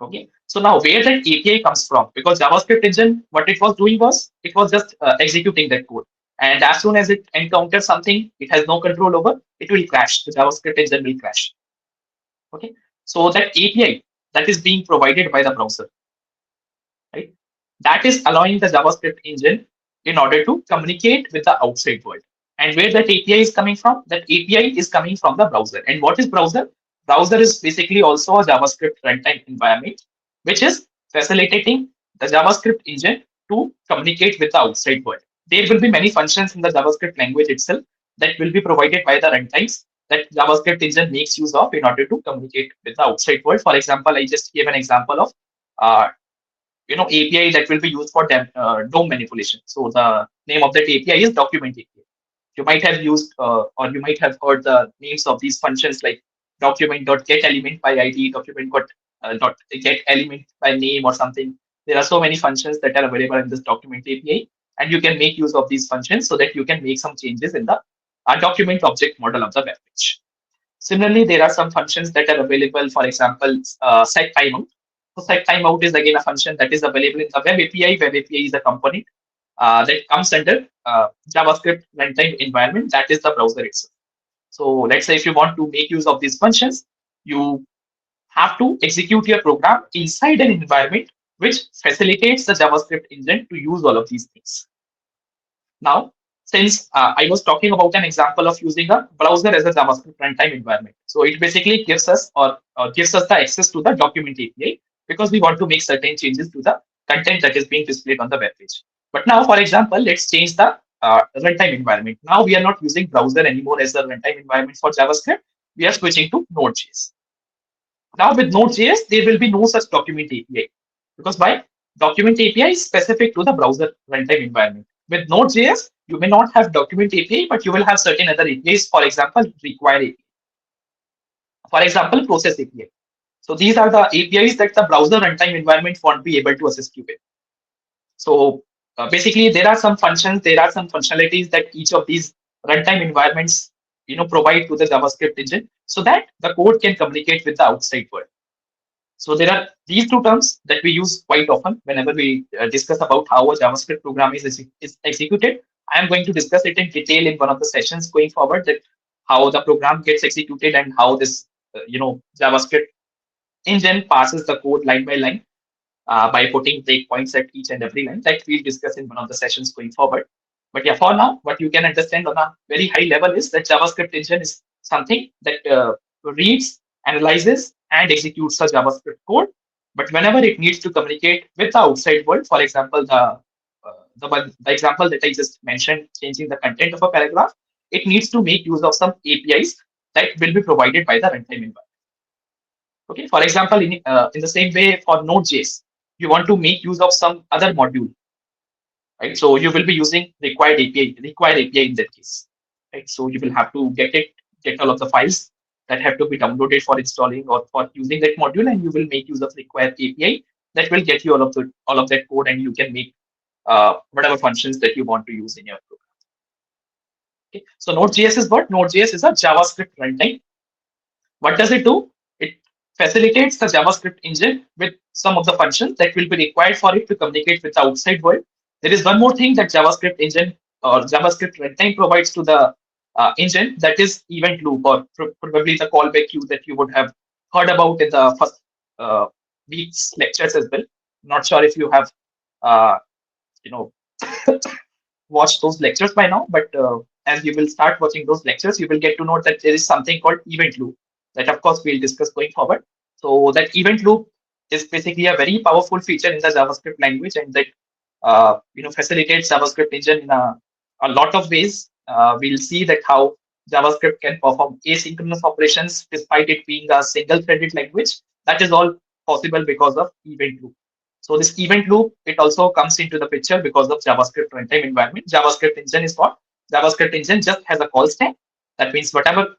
Okay. So now where that API comes from, because JavaScript engine, what it was doing was it was just executing that code. And as soon as it encounters something it has no control over, it will crash. The JavaScript engine will crash. Okay. So that API that is being provided by the browser, right? That is allowing the JavaScript engine in order to communicate with the outside world. And where that API is coming from? That API is coming from the browser. And what is browser? Browser is basically also a JavaScript runtime environment, which is facilitating the JavaScript engine to communicate with the outside world. There will be many functions in the JavaScript language itself that will be provided by the runtimes that JavaScript engine makes use of in order to communicate with the outside world. For example, I just gave an example of uh, API that will be used for DOM manipulation. So the name of that API is document API. You might have used or you might have heard the names of these functions like document.getElement by ID, document.get_element by name or something. There are so many functions that are available in this document API, and you can make use of these functions so that you can make some changes in the document object model of the web page. Similarly, there are some functions that are available, for example, set timeout. So set timeout is again a function that is available in the web API. Web API is a component that comes under JavaScript runtime environment, that is the browser itself. So let's say if you want to make use of these functions, you have to execute your program inside an environment which facilitates the JavaScript engine to use all of these things. Now, since I was talking about an example of using a browser as a JavaScript runtime environment, so it basically gives us gives us the access to the document API because we want to make certain changes to the content that is being displayed on the web page. But now, for example, let's change the runtime environment. Now we are not using browser anymore as the runtime environment for JavaScript. We are switching to Node.js. Now with Node.js, there will be no such document API because why? Document API is specific to the browser runtime environment. With Node.js, you may not have document API, but you will have certain other APIs. For example, require API. For example, process API. So these are the APIs that the browser runtime environment won't be able to assist you with. So basically, there are some functions, there are some functionalities that each of these runtime environments provide to the JavaScript engine so that the code can communicate with the outside world. So there are these two terms that we use quite often whenever we discuss about how a JavaScript program is executed. I am going to discuss it in detail in one of the sessions going forward, that how the program gets executed and how this JavaScript engine passes the code line by line by putting breakpoints at each and every line. That we'll discuss in one of the sessions going forward. But yeah, for now, what you can understand on a very high level is that JavaScript engine is something that reads, analyzes, and executes the JavaScript code. But whenever it needs to communicate with the outside world, for example, the example that I just mentioned, changing the content of a paragraph, it needs to make use of some APIs that will be provided by the runtime environment. Okay, for example, in the same way for Node.js, you want to make use of some other module, right? So you will be using required API in that case, right? So you will have to get all of the files that have to be downloaded for installing or for using that module, and you will make use of required API that will get you all of that code, and you can make whatever functions that you want to use in your program. Okay, so Node.js is what? Node.js is a JavaScript runtime. What does it do? It facilitates the JavaScript engine with some of the functions that will be required for it to communicate with the outside world. There is one more thing that JavaScript engine or JavaScript runtime provides to the engine, that is event loop, or probably the callback queue that you would have heard about in the first week's lectures as well. Not sure if you have watched those lectures by now, but as you will start watching those lectures, you will get to know that there is something called event loop that, of course, we'll discuss going forward. So that event loop is basically a very powerful feature in the JavaScript language, and that facilitates JavaScript engine in a lot of ways. We'll see that how JavaScript can perform asynchronous operations despite it being a single-threaded language. That is all possible because of event loop. So this event loop, it also comes into the picture because of JavaScript runtime environment. JavaScript engine is what? JavaScript engine just has a call stack. That means whatever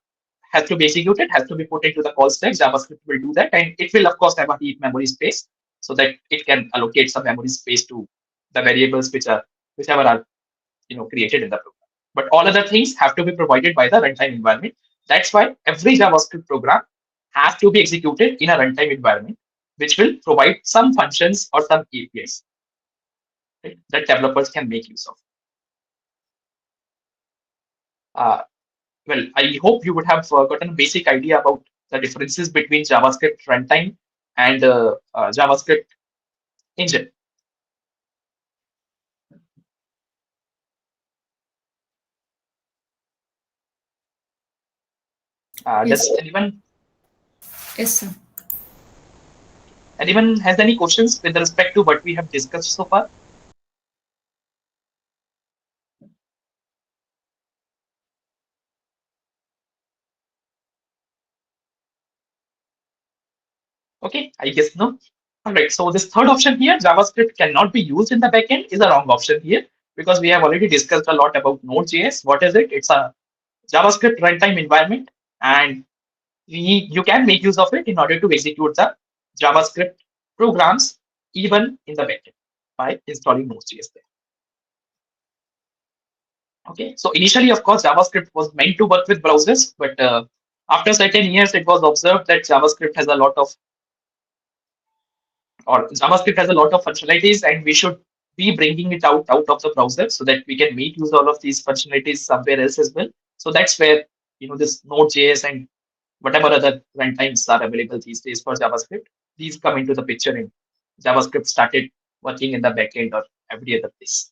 has to be executed has to be put into the call stack. JavaScript will do that, and it will of course have a heap memory space so that it can allocate some memory space to the variables whichever are created in the program. But all other things have to be provided by the runtime environment. That's why every JavaScript program has to be executed in a runtime environment, which will provide some functions or some APIs, right, that developers can make use of. Well, I hope you would have gotten a basic idea about the differences between JavaScript runtime and JavaScript engine. Yes. Does Yes, sir. anyone has any questions with respect to what we have discussed so far? Okay, I guess no. All right, so this third option here, JavaScript cannot be used in the backend, is a wrong option here, because we have already discussed a lot about Node.js. What is it? It's a JavaScript runtime environment, and you can make use of it in order to execute the JavaScript programs even in the backend by installing Node.js there. Okay, so initially, of course, JavaScript was meant to work with browsers, but after certain years, it was observed that JavaScript has a lot of functionalities, and we should be bringing it out of the browser so that we can make use of all of these functionalities somewhere else as well. So that's where this Node.js and whatever other runtimes are available these days for JavaScript, these come into the picture, and JavaScript started working in the backend or every other place.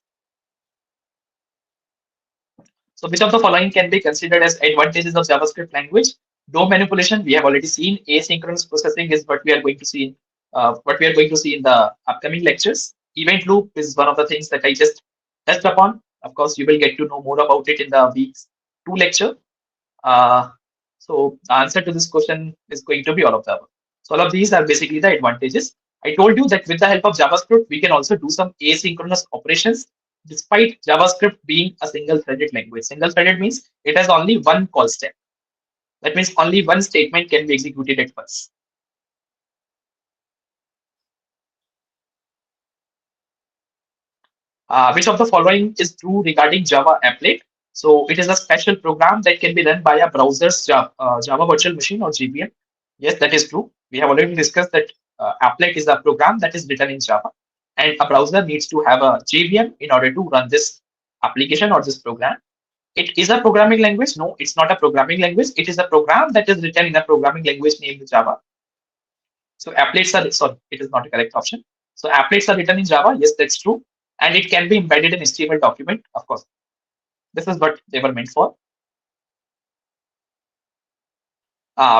So which of the following can be considered as advantages of JavaScript language? DOM manipulation, we have already seen. Asynchronous processing is what we are going to see in the upcoming lectures. Event loop is one of the things that I just touched upon. Of course, you will get to know more about it in the week's 2 lecture. So the answer to this question is going to be all of the above. So all of these are basically the advantages. I told you that with the help of JavaScript, we can also do some asynchronous operations despite JavaScript being a single-threaded language. Single-threaded means it has only one call step. That means only one statement can be executed at once. Which of the following is true regarding Java applet? So it is a special program that can be run by a browser's Java virtual machine or JVM. Yes, that is true. We have already discussed that applet is a program that is written in Java, and a browser needs to have a JVM in order to run this application or this program. It is a programming language. No, it's not a programming language. It is a program that is written in a programming language named Java. So applets are, sorry, it is not a correct option. So applets are written in Java. Yes, that's true. And it can be embedded in HTML document, of course. This is what they were meant for.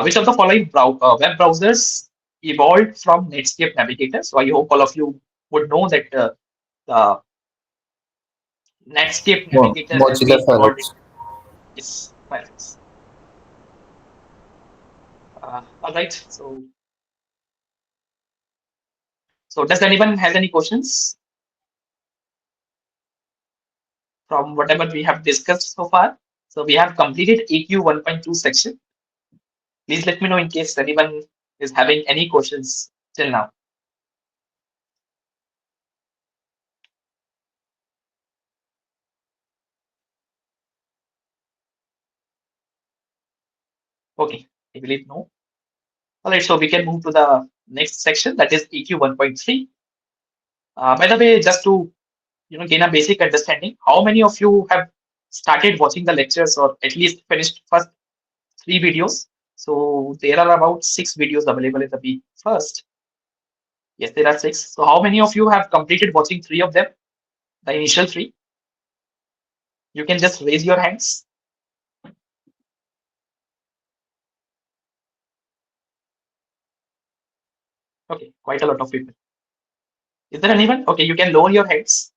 Which of the following web browsers evolved from Netscape Navigator? So I hope all of you would know that the Netscape Navigator has Mozilla been evolved. Firefox. Yes, Firefox. All right. So does anyone has any questions from whatever we have discussed so far? So we have completed AQ 1.2 section. Please let me know in case anyone is having any questions till now. Okay, I believe no. All right, so we can move to the next section, that is EQ 1.3. By the way, just to gain a basic understanding, how many of you have started watching the lectures or at least finished first 3 videos? So there are about 6 videos available in the week first. Yes, there are 6. So how many of you have completed watching 3 of them? The initial 3? You can just raise your hands. Okay, quite a lot of people. Is there anyone? Okay, you can lower your heads.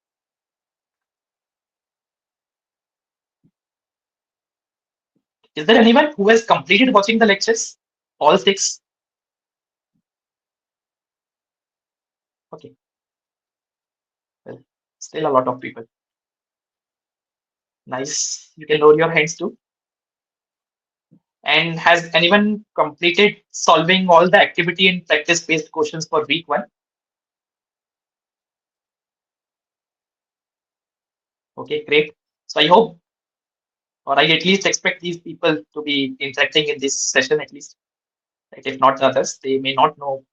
Is there anyone who has completed watching the lectures? All 6? Okay. Well, still a lot of people. Nice. You can lower your hands too. And has anyone completed solving all the activity and practice-based questions for week 1? Okay, great. So I hope, or I at least expect these people to be interacting in this session at least. Like if not the others, they may not know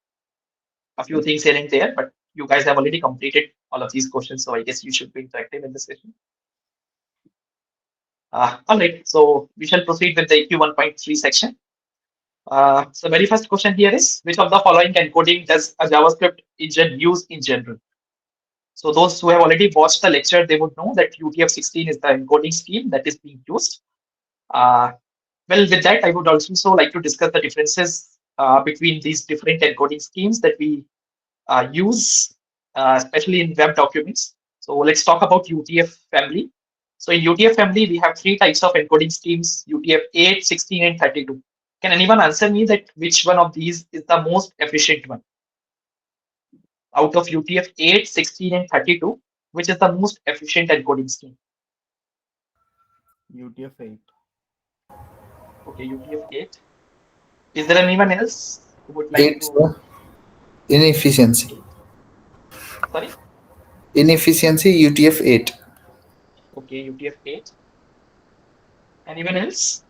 a few things here and there, but you guys have already completed all of these questions, so I guess you should be interactive in this session. All right, so we shall proceed with the EQ 1.3 section. So very first question here is, which of the following encoding does a JavaScript engine use in general? So those who have already watched the lecture, they would know that UTF-16 is the encoding scheme that is being used. Well, with that, I would also like to discuss the differences between these different encoding schemes that we use, especially in web documents. So let's talk about UTF family. So in UTF family, we have three types of encoding schemes: UTF-8, 16, and 32. Can anyone answer me that which one of these is the most efficient one? Out of UTF-8, 16, and 32, which is the most efficient encoding scheme? UTF-8. Okay, UTF-8. Is there anyone else who would like It's to? inefficiency. Sorry? Inefficiency UTF-8. Okay, UTF-8. Anyone else?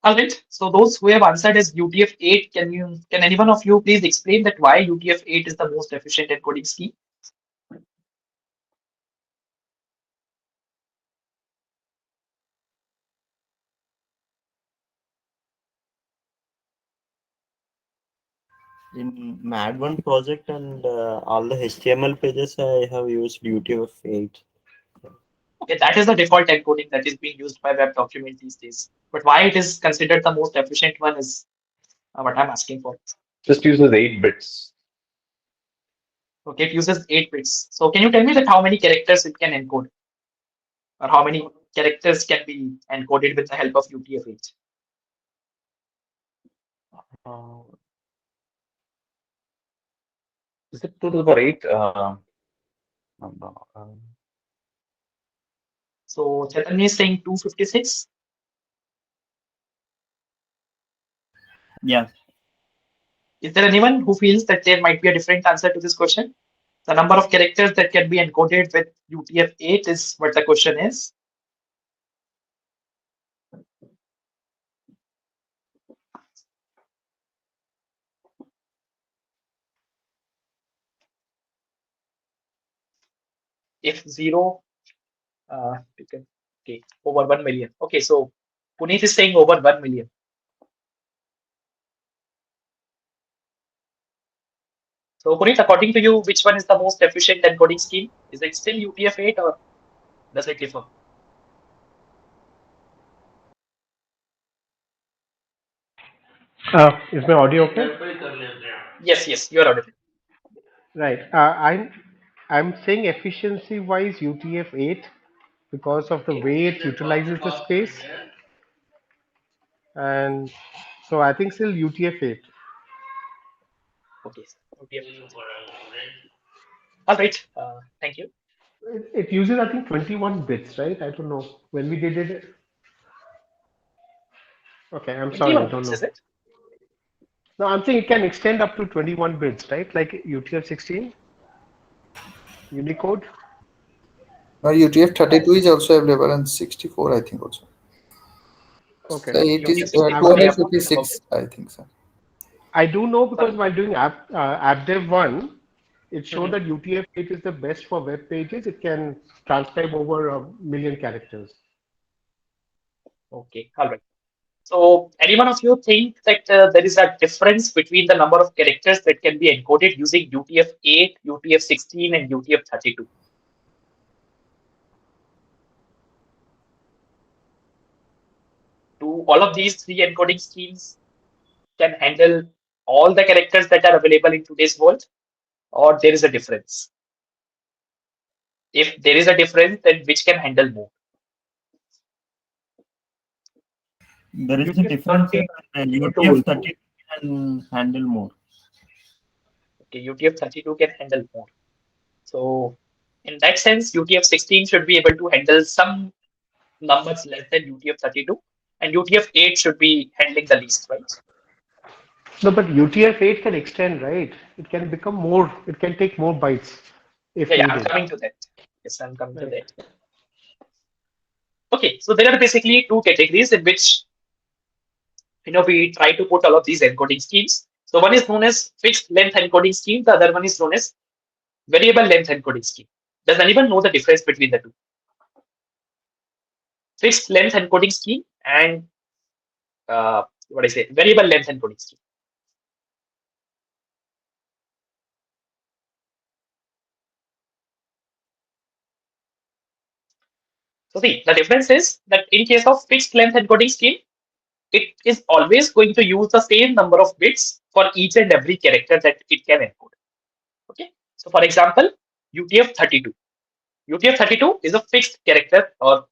All right. So those who have answered as UTF-8, can anyone of you please explain that why UTF-8 is the most efficient encoding scheme? In MAD1 project and all the HTML pages, I have used UTF-8. Okay, that is the default encoding that is being used by web document these days. But why it is considered the most efficient one is what I'm asking for. Just uses 8 bits. Okay, it uses 8 bits. So can you tell me that how many characters it can encode? Or how many characters can be encoded with the help of UTF-8? Uh, is it 2 to the power 8? So Chaitanya is saying 256. Yeah. Is there anyone who feels that there might be a different answer to this question? The number of characters that can be encoded with UTF-8 is what the question is. If zero, okay, over 1 million. Okay, so Puneet is saying over 1 million. So Puneet, according to you, which one is the most efficient encoding scheme? Is it still UTF-8 or does it differ? Is my audio okay? Yes, you are audible. Right. I'm saying efficiency wise UTF-8 because of the way it utilizes the space, and so I think still UTF-8. Okay, UTF-8. All right, thank you. It uses I think 21 bits, right? I don't know when we did it. Okay, I'm sorry, I 21 don't bits, know. is it? No, I'm saying it can extend up to 21 bits, right? Like UTF-16 Unicode. Or UTF-32 is also available and 64, I think also. Okay. So it is UTF-64 we have not heard about 256, it. I think so. I do know because Sorry. while doing AppDev 1, it showed Mhm. that UTF-8 is the best for web pages. It can transcribe over a million characters. Okay, all right. So, any one of you think that there is a difference between the number of characters that can be encoded using UTF-8, UTF-16, and UTF-32? Do all of these three encoding schemes can handle all the characters that are available in today's world, or there is a difference? If there is a difference, then which can handle more? There is a difference. UTF-32 can handle more. Okay, UTF-32 can handle more. So, in that sense, UTF-16 should be able to handle some numbers less than UTF-32, and UTF-8 should be handling the least, right? No, but UTF-8 can extend, right? It can become more. It can take more bytes if Yeah, I'm needed. coming to that. Yes, I'm coming to Right. that. Okay, so there are basically two categories in which we try to put all of these encoding schemes. So one is known as fixed length encoding scheme. The other one is known as variable length encoding scheme. Does anyone know the difference between the two? Fixed length encoding scheme and what I say, variable length encoding scheme. So see, the difference is that in case of fixed length encoding scheme, it is always going to use the same number of bits for each and every character that it can encode. Okay. So for example, UTF-32. UTF-32 is a fixed character or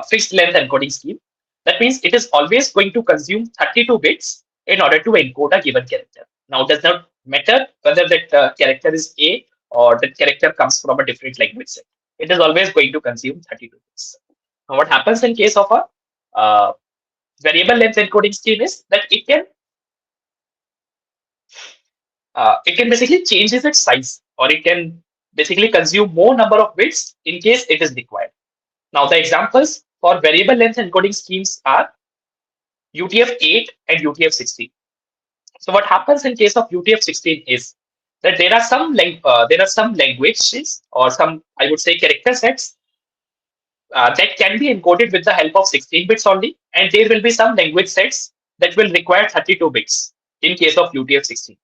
fixed length encoding scheme. That means it is always going to consume 32 bits in order to encode a given character. Now, it does not matter whether that character is A or that character comes from a different language set. It is always going to consume 32 bits. Now, what happens in case of a variable length encoding scheme is that it can basically change its size, or it can basically consume more number of bits in case it is required. Now, the examples for variable length encoding schemes are UTF-8 and UTF-16. So what happens in case of UTF-16 is that there are some languages or some, I would say, character sets that can be encoded with the help of 16 bits only, and there will be some language sets that will require 32 bits in case of UTF-16.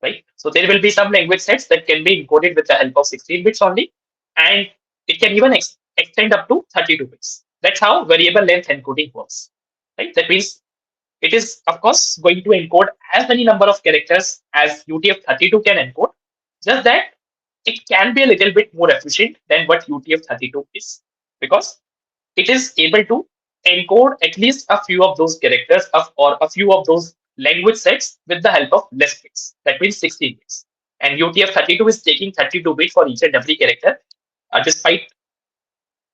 Right? So there will be some language sets that can be encoded with the help of 16 bits only, and it can even extend up to 32 bits. That's how variable length encoding works. Right? That means it is, of course, going to encode as many number of characters as UTF-32 can encode, just that it can be a little bit more efficient than what UTF-32 is, because it is able to encode at least a few of those characters or a few of those language sets with the help of less bits. That means 16 bits. And UTF-32 is taking 32 bits for each and every character, despite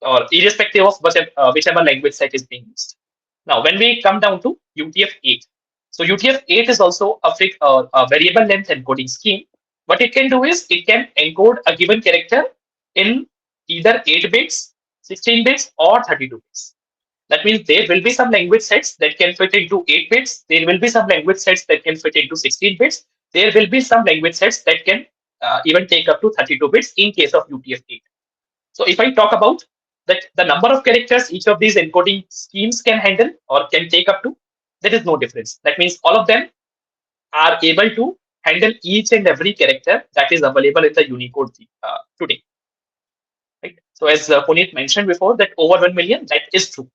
or irrespective of whichever language set is being used. Now, when we come down to UTF-8, so UTF-8 is also a variable length encoding scheme. What it can do is it can encode a given character in either 8 bits, 16 bits, or 32 bits. That means there will be some language sets that can fit into 8 bits. There will be some language sets that can fit into 16 bits. There will be some language sets that can even take up to 32 bits in case of UTF-8. So if I talk about that the number of characters each of these encoding schemes can handle or can take up to, there is no difference. That means all of them are able to handle each and every character that is available in the Unicode today. Right? So as Puneet mentioned before, that over 1 million, that is true.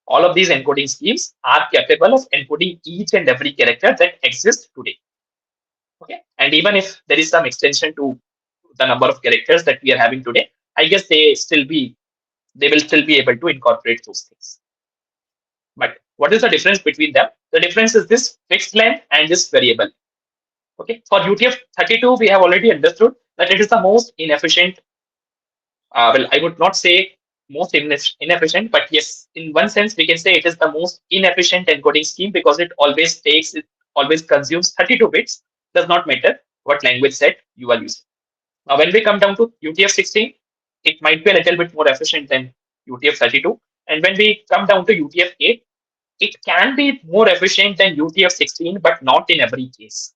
All of these encoding schemes are capable of encoding each and every character that exists today. Okay, and even if there is some extension to the number of characters that we are having today, I guess they will still be able to incorporate those things. But what is the difference between them? The difference is this fixed length and this variable. Okay, for UTF-32, we have already understood that it is the most inefficient. Well, I would not say most inefficient, but yes, in one sense, we can say it is the most inefficient encoding scheme because it always consumes 32 bits. Does not matter what language set you are using. Now, when we come down to UTF-16, it might be a little bit more efficient than UTF-32. And when we come down to UTF-8, it can be more efficient than UTF-16, but not in every case.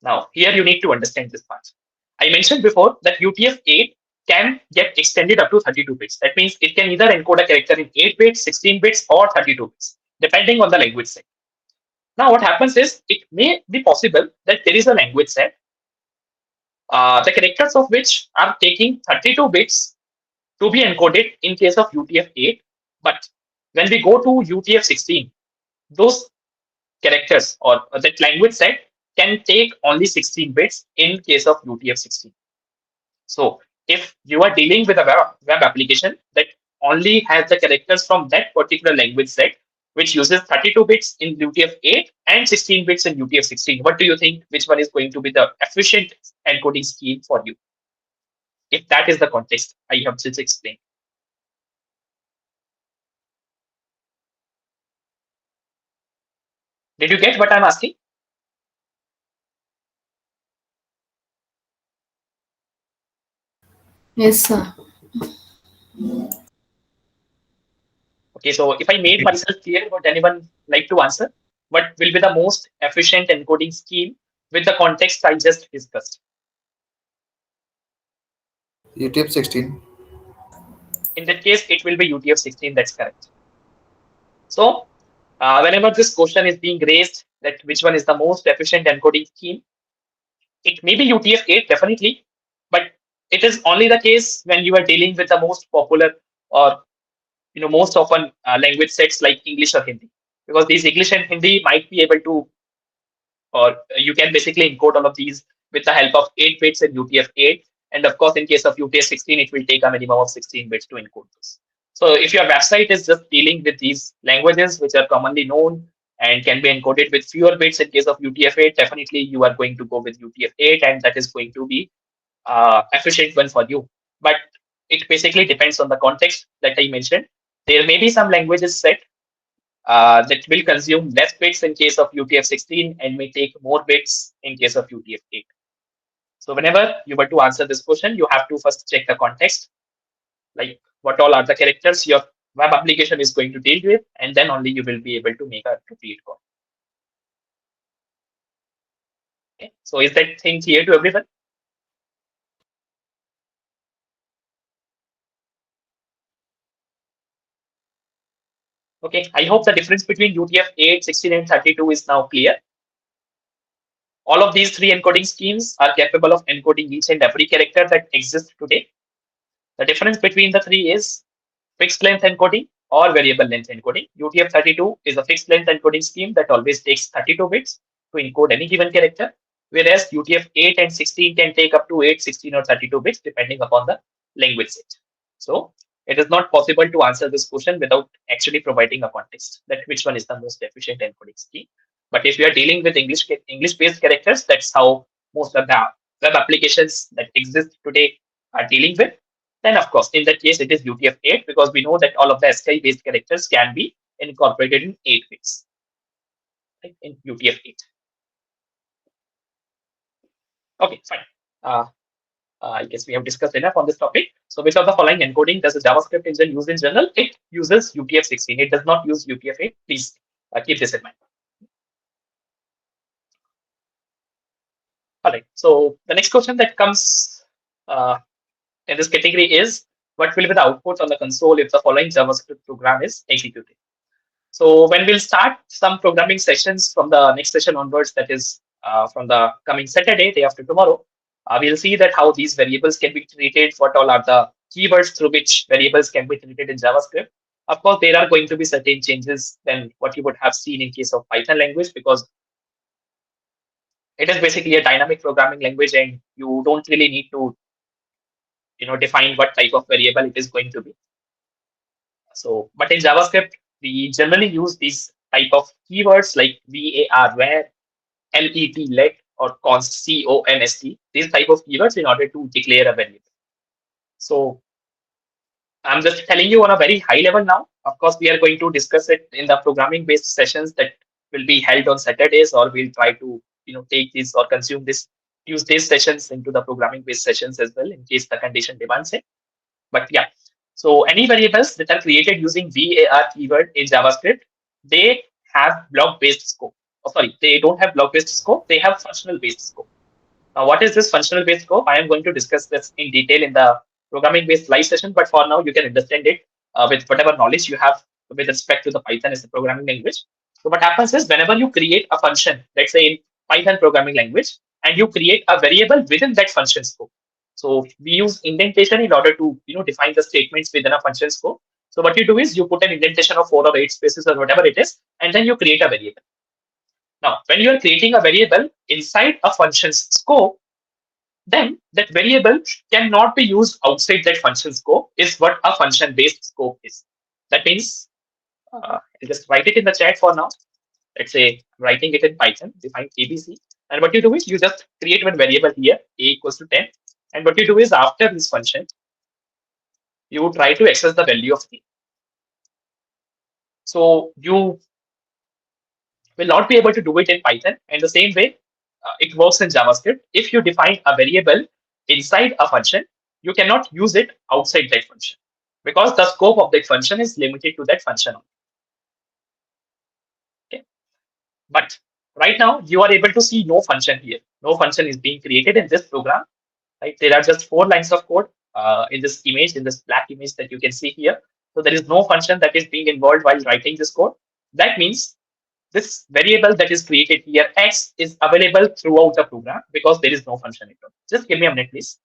Now, here you need to understand this part. I mentioned before that UTF-8 can get extended up to 32 bits. That means it can either encode a character in 8 bits, 16 bits, or 32 bits, depending on the language set. Now, what happens is it may be possible that there is a language set, the characters of which are taking 32 bits to be encoded in case of UTF-8. But when we go to UTF-16, those characters or that language set can take only 16 bits in case of UTF-16. So if you are dealing with a web application that only has the characters from that particular language set, which uses 32 bits in UTF-8 and 16 bits in UTF-16, what do you think? Which one is going to be the efficient encoding scheme for you? If that is the context I have just explained. Did you get what I'm asking? Yes, sir. Okay, so if I made myself clear, would anyone like to answer? What will be the most efficient encoding scheme with the context I just discussed? UTF 16. In that case, it will be UTF-16. That's correct. So, whenever this question is being raised, that which one is the most efficient encoding scheme, it may be UTF-8 definitely, but it is only the case when you are dealing with the most popular or most often language sets like English or Hindi, because these English and Hindi might be able to, or you can basically encode all of these with the help of 8 bits in UTF-8. And of course, in case of UTF-16, it will take a minimum of 16 bits to encode this. So if your website is just dealing with these languages which are commonly known and can be encoded with fewer bits in case of UTF-8, definitely you are going to go with UTF-8, and that is going to be efficient one for you. But it basically depends on the context that I mentioned. There may be some languages set that will consume less bits in case of UTF-16 and may take more bits in case of UTF-8. So whenever you were to answer this question, you have to first check the context, like what all are the characters your web application is going to deal with, and then only you will be able to make a appropriate call. Okay. So is that thing clear to everyone? Okay, I hope the difference between UTF-8, 16, and 32 is now clear. All of these three encoding schemes are capable of encoding each and every character that exists today. The difference between the three is fixed length encoding or variable length encoding. UTF-32 is a fixed length encoding scheme that always takes 32 bits to encode any given character, whereas UTF-8 and 16 can take up to 8, 16, or 32 bits depending upon the language set. So it is not possible to answer this question without actually providing a context that which one is the most efficient encoding scheme. But if you are dealing with English-based characters, that's how most of the web applications that exist today are dealing with. Then, of course, in that case, it is UTF-8 because we know that all of the ASCII-based characters can be incorporated in 8 bits, right, in UTF-8. Okay, fine. I guess we have discussed enough on this topic. So, which of the following encoding does the JavaScript engine use in general? It uses UTF-16. It does not use UTF-8. Please keep this in mind. All right. So, the next question that comes in this category is, what will be the output on the console if the following JavaScript program is executed? So when we'll start some programming sessions from the next session onwards, that is from the coming Saturday, day after tomorrow, we'll see that how these variables can be treated, what all are the keywords through which variables can be treated in JavaScript. Of course, there are going to be certain changes than what you would have seen in case of Python language, because it is basically a dynamic programming language and you don't really need to define what type of variable it is going to be. So, but in JavaScript, we generally use these type of keywords like var, where, let, or const, const. These type of keywords in order to declare a variable. So I'm just telling you on a very high level now. Of course, we are going to discuss it in the programming based sessions that will be held on Saturdays, or we'll try to take this or consume this Tuesday sessions into the programming based sessions as well in case the condition demands it. But yeah, so any variables that are created using var keyword in JavaScript, they have block-based scope. Oh, sorry, they don't have block-based scope. They have functional-based scope. Now, what is this functional-based scope? I am going to discuss this in detail in the programming-based live session. But for now, you can understand it with whatever knowledge you have with respect to the Python as a programming language. So what happens is whenever you create a function, let's say in Python programming language, and you create a variable within that function scope. So we use indentation in order to define the statements within a function scope. So what you do is you put an indentation of 4 or 8 spaces or whatever it is, and then you create a variable. Now, when you are creating a variable inside a function's scope, then that variable cannot be used outside that function scope, is what a function-based scope is. That means, I'll just write it in the chat for now. Let's say I'm writing it in Python, define ABC. And what you do is you just create one variable here, a equals to 10. And what you do is after this function, you try to access the value of a. So you will not be able to do it in Python. And the same way, it works in JavaScript. If you define a variable inside a function, you cannot use it outside that function because the scope of that function is limited to that function only. Okay. But right now, you are able to see no function here. No function is being created in this program. Right? There are just 4 lines of code in this image, in this black image that you can see here. So there is no function that is being involved while writing this code. That means this variable that is created here, x, is available throughout the program because there is no function at all. Just give me a minute, please.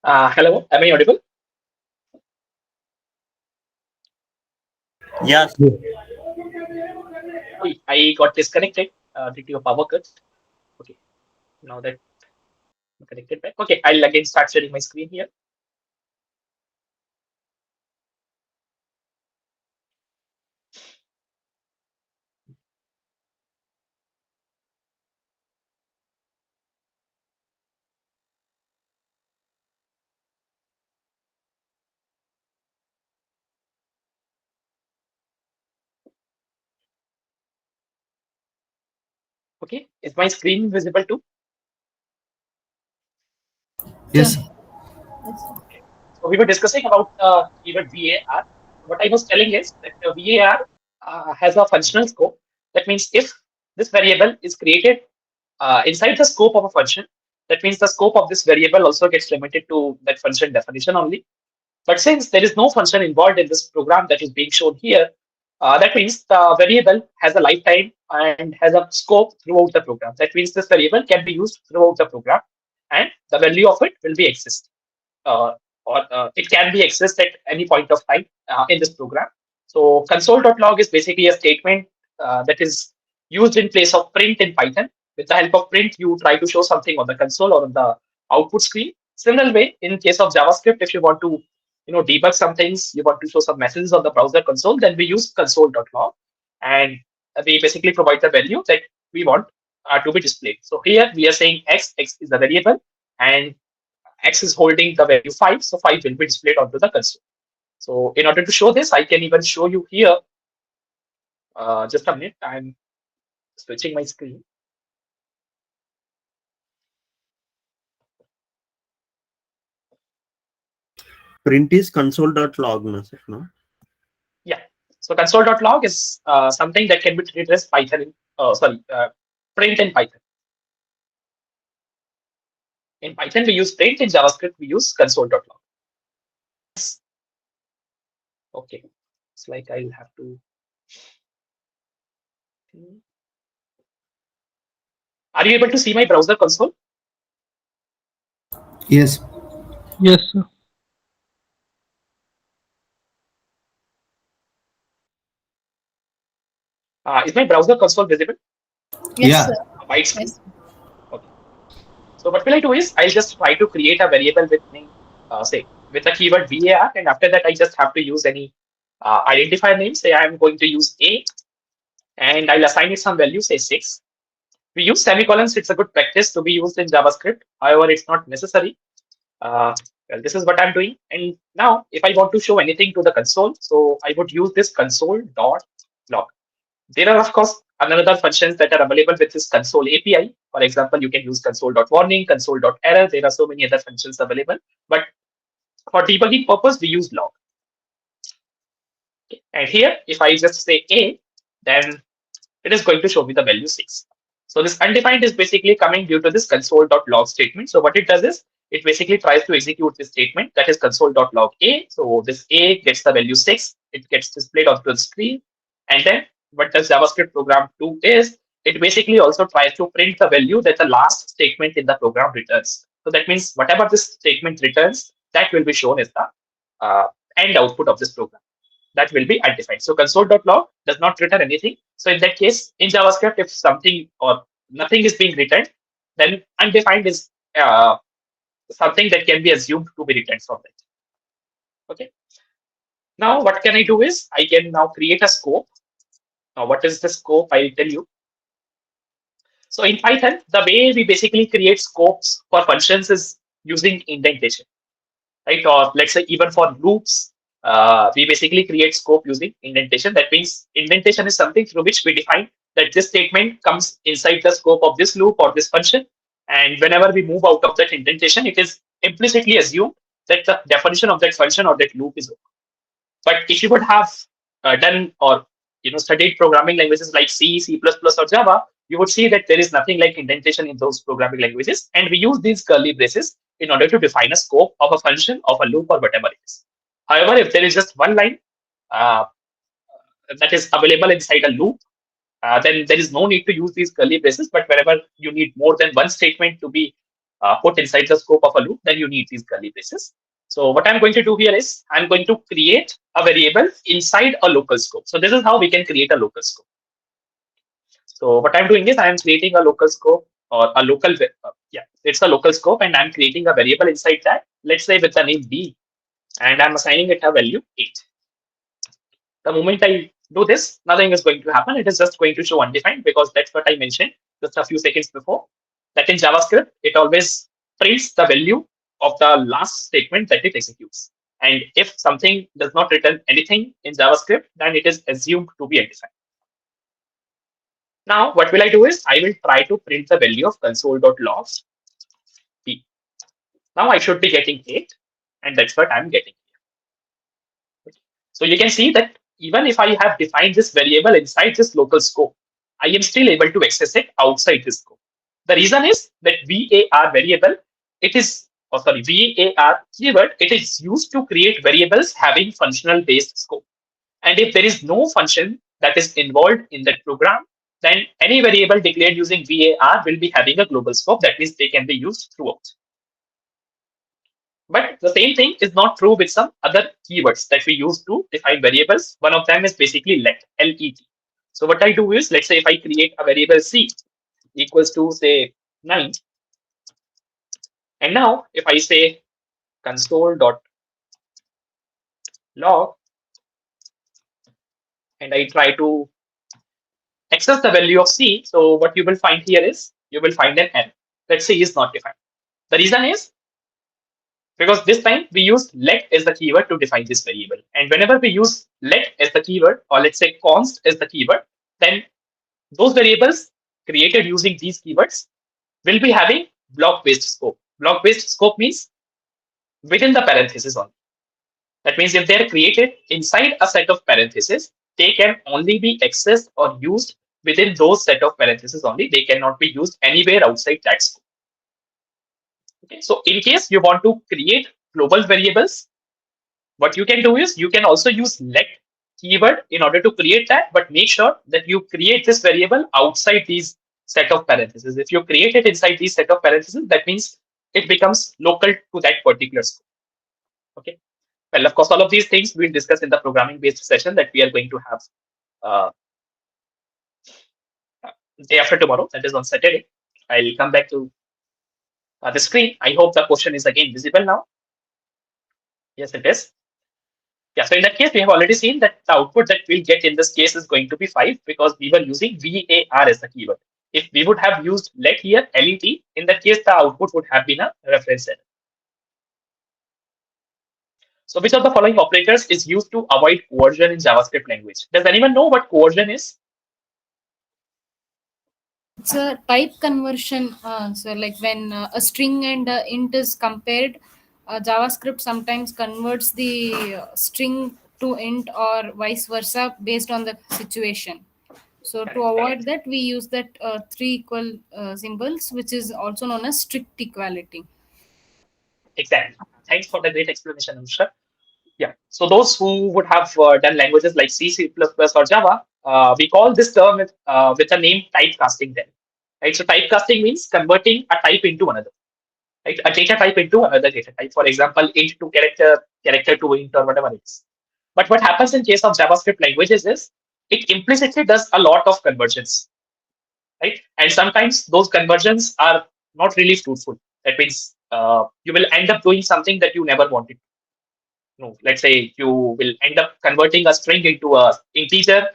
Hello, am I audible? Yes. I got disconnected due to a power cut. Okay, now that I'm connected back. Okay, I'll again start sharing my screen here. Okay, is my screen visible too? Yes. Yes, sir. So we were discussing about keyword VAR. What I was telling is that VAR has a functional scope. That means if this variable is created inside the scope of a function, that means the scope of this variable also gets limited to that function definition only. But since there is no function involved in this program that is being shown here, that means the variable has a lifetime and has a scope throughout the program. That means this variable can be used throughout the program and the value of it will be exist. Or it can be accessed at any point of time in this program. So console.log is basically a statement that is used in place of print in Python. With the help of print, you try to show something on the console or on the output screen. Similar way, in case of JavaScript, if you want to debug some things, you want to show some messages on the browser console, then we use console.log, and we basically provide the value that we want to be displayed. So here we are saying x is the variable, and x is holding the value 5, so 5 will be displayed onto the console. So in order to show this, I can even show you here. Just a minute, I'm switching my screen. Print is console.log, no? Yeah. So console.log is something that can be treated as Python. Print in Python. In Python, we use print. In JavaScript, we use console.log. Okay. It's like I'll have to. Are you able to see my browser console? Yes. Yes, sir. Is my browser console visible? Yes, Yeah. sir. White screen? Yes. Okay. So what will I do is I'll just try to create a variable with name, say with the keyword var, and after that I just have to use any identifier name. Say I'm going to use a, and I'll assign it some value, say 6. We use semicolons. It's a good practice to be used in JavaScript. However, it's not necessary. Well, this is what I'm doing. And now if I want to show anything to the console, so I would use this console.log. There are, of course, another functions that are available with this console API. For example, you can use console.warning, console.error. There are so many other functions available. But for debugging purpose, we use log. Okay. And here, if I just say a, then it is going to show me the value 6. So this undefined is basically coming due to this console.log statement. So what it does is it basically tries to execute this statement, that is console.log a. So this a gets the value 6. It gets displayed onto the screen. And then what does JavaScript program do is it basically also tries to print the value that the last statement in the program returns. So that means whatever this statement returns, that will be shown as the end output of this program. That will be undefined. So console.log does not return anything. So in that case, in JavaScript, if something or nothing is being returned, then undefined is something that can be assumed to be returned from that. Okay. Now what can I do is I can now create a scope. Now what is the scope? I'll tell you. So in Python, the way we basically create scopes for functions is using indentation, right? Or let's say even for loops, we basically create scope using indentation. That means indentation is something through which we define that this statement comes inside the scope of this loop or this function. And whenever we move out of that indentation, it is implicitly assumed that the definition of that function or that loop is over. But if you would have done or studied programming languages like C, C++, or Java, you would see that there is nothing like indentation in those programming languages. And we use these curly braces in order to define a scope of a function, of a loop, or whatever it is. However, if there is just one line that is available inside a loop, then there is no need to use these curly braces. But whenever you need more than one statement to be put inside the scope of a loop, then you need these curly braces. So what I'm going to do here is I'm going to create a variable inside a local scope. So this is how we can create a local scope. So what I'm doing is I'm creating a local scope or a local, it's a local scope, and I'm creating a variable inside that, let's say with the name B, and I'm assigning it a value 8. The moment I do this, nothing is going to happen. It is just going to show undefined because that's what I mentioned just a few seconds before. That in JavaScript, it always prints the value of the last statement that it executes. And if something does not return anything in JavaScript, then it is assumed to be undefined. Now, what will I do is I will try to print the value of console.log p. Now I should be getting 8. And that's what I'm getting here. So you can see that even if I have defined this variable inside this local scope, I am still able to access it outside this scope. The reason is that VAR variable, it is, VAR keyword, it is used to create variables having functional based scope. And if there is no function that is involved in that program, then any variable declared using VAR will be having a global scope. That means they can be used throughout. But the same thing is not true with some other keywords that we use to define variables. One of them is basically let, L-E-T. So what I do is, let's say if I create a variable C equals to say 9. And now if I say console.log and I try to access the value of C, so what you will find here is you will find an error that C is not defined. The reason is because this time we use let as the keyword to define this variable. And whenever we use let as the keyword, or let's say const as the keyword, then those variables created using these keywords will be having block-based scope. Block-based scope means within the parenthesis only. That means if they're created inside a set of parentheses, they can only be accessed or used within those set of parentheses only. They cannot be used anywhere outside that scope. Okay, so in case you want to create global variables, what you can do is you can also use let keyword in order to create that, but make sure that you create this variable outside these set of parentheses. If you create it inside these set of parentheses, that means it becomes local to that particular scope. Okay. Well, of course, all of these things we'll discuss in the programming-based session that we are going to have day after tomorrow, that is on Saturday. I'll come back to the screen. I hope the question is again visible now. Yes, it is. Yeah, so in that case, we have already seen that the output that we'll get in this case is going to be 5 because we were using VAR as the keyword. If we would have used let here, LET, in that case, the output would have been a reference error. So which of the following operators is used to avoid coercion in JavaScript language? Does anyone know what coercion is? It's a type conversion. So like when a string and int is compared, JavaScript sometimes converts the string to int or vice versa based on the situation. So to avoid that, we use that 3 equal symbols, which is also known as strict equality. Exactly. Thanks for the great explanation, Anushka. Yeah. So those who would have done languages like C, C++, or Java, we call this term with a name typecasting then. Right. So typecasting means converting a type into another. Right. A data type into another data type. For example, int to character, character to int, or whatever it is. But what happens in case of JavaScript languages is it implicitly does a lot of conversions. Right. And sometimes those conversions are not really fruitful. That means you will end up doing something that you never wanted. No, let's say you will end up converting a string into a integer,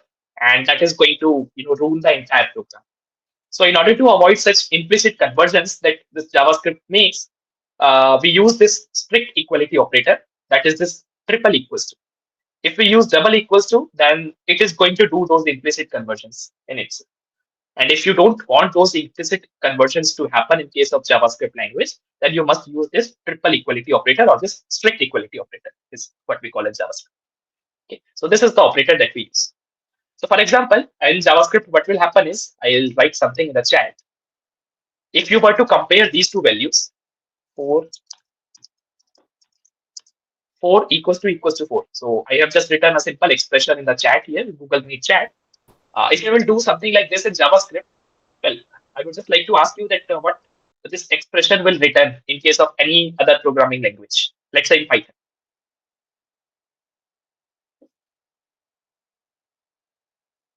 and that is going to ruin the entire program. So in order to avoid such implicit conversions that this JavaScript makes, we use this strict equality operator, that is this triple equals to. If we use double equals to, then it is going to do those implicit conversions in itself. And if you don't want those implicit conversions to happen in case of JavaScript language, then you must use this triple equality operator or this strict equality operator is what we call in JavaScript. Okay, so this is the operator that we use. So for example, in JavaScript, what will happen is I'll write something in the chat. If you were to compare these two values, 4 equals to 4. So I have just written a simple expression in the chat here, in Google Meet chat. If you will do something like this in JavaScript, well, I would just like to ask you that what this expression will return in case of any other programming language, let's say in Python.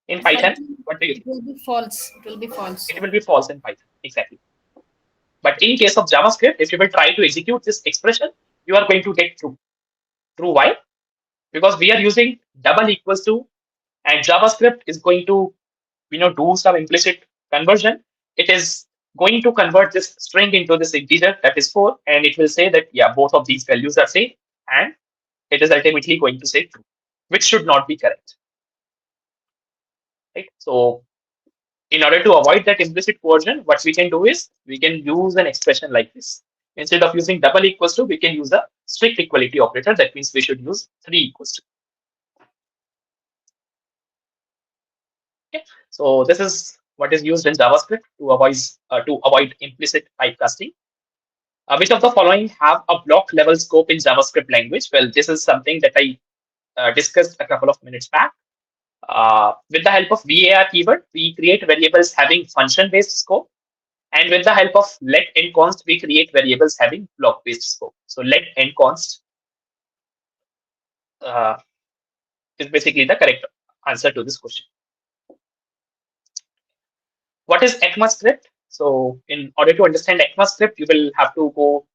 In Python, what do you think? It will be false. It will be false. It will be false in Python, exactly. But in case of JavaScript, if you will try to execute this expression, you are going to get true. True, why? Because we are using double equals to, and JavaScript is going to do some implicit conversion. It is going to convert this string into this integer, that is 4, and it will say that yeah, both of these values are same, and it is ultimately going to say true, which should not be correct. Right? So in order to avoid that implicit coercion, what we can do is we can use an expression like this. Instead of using double equals to, we can use a strict equality operator. That means we should use 3 equals to. Okay. So this is what is used in JavaScript to avoid implicit typecasting. Which of the following have a block level scope in JavaScript language? Well, this is something that I discussed a couple of minutes back. With the help of var keyword, we create variables having function-based scope. And with the help of let and const, we create variables having block-based scope. So let and const is basically the correct answer to this question. What is ECMAScript? So in order to understand ECMAScript, you will have to go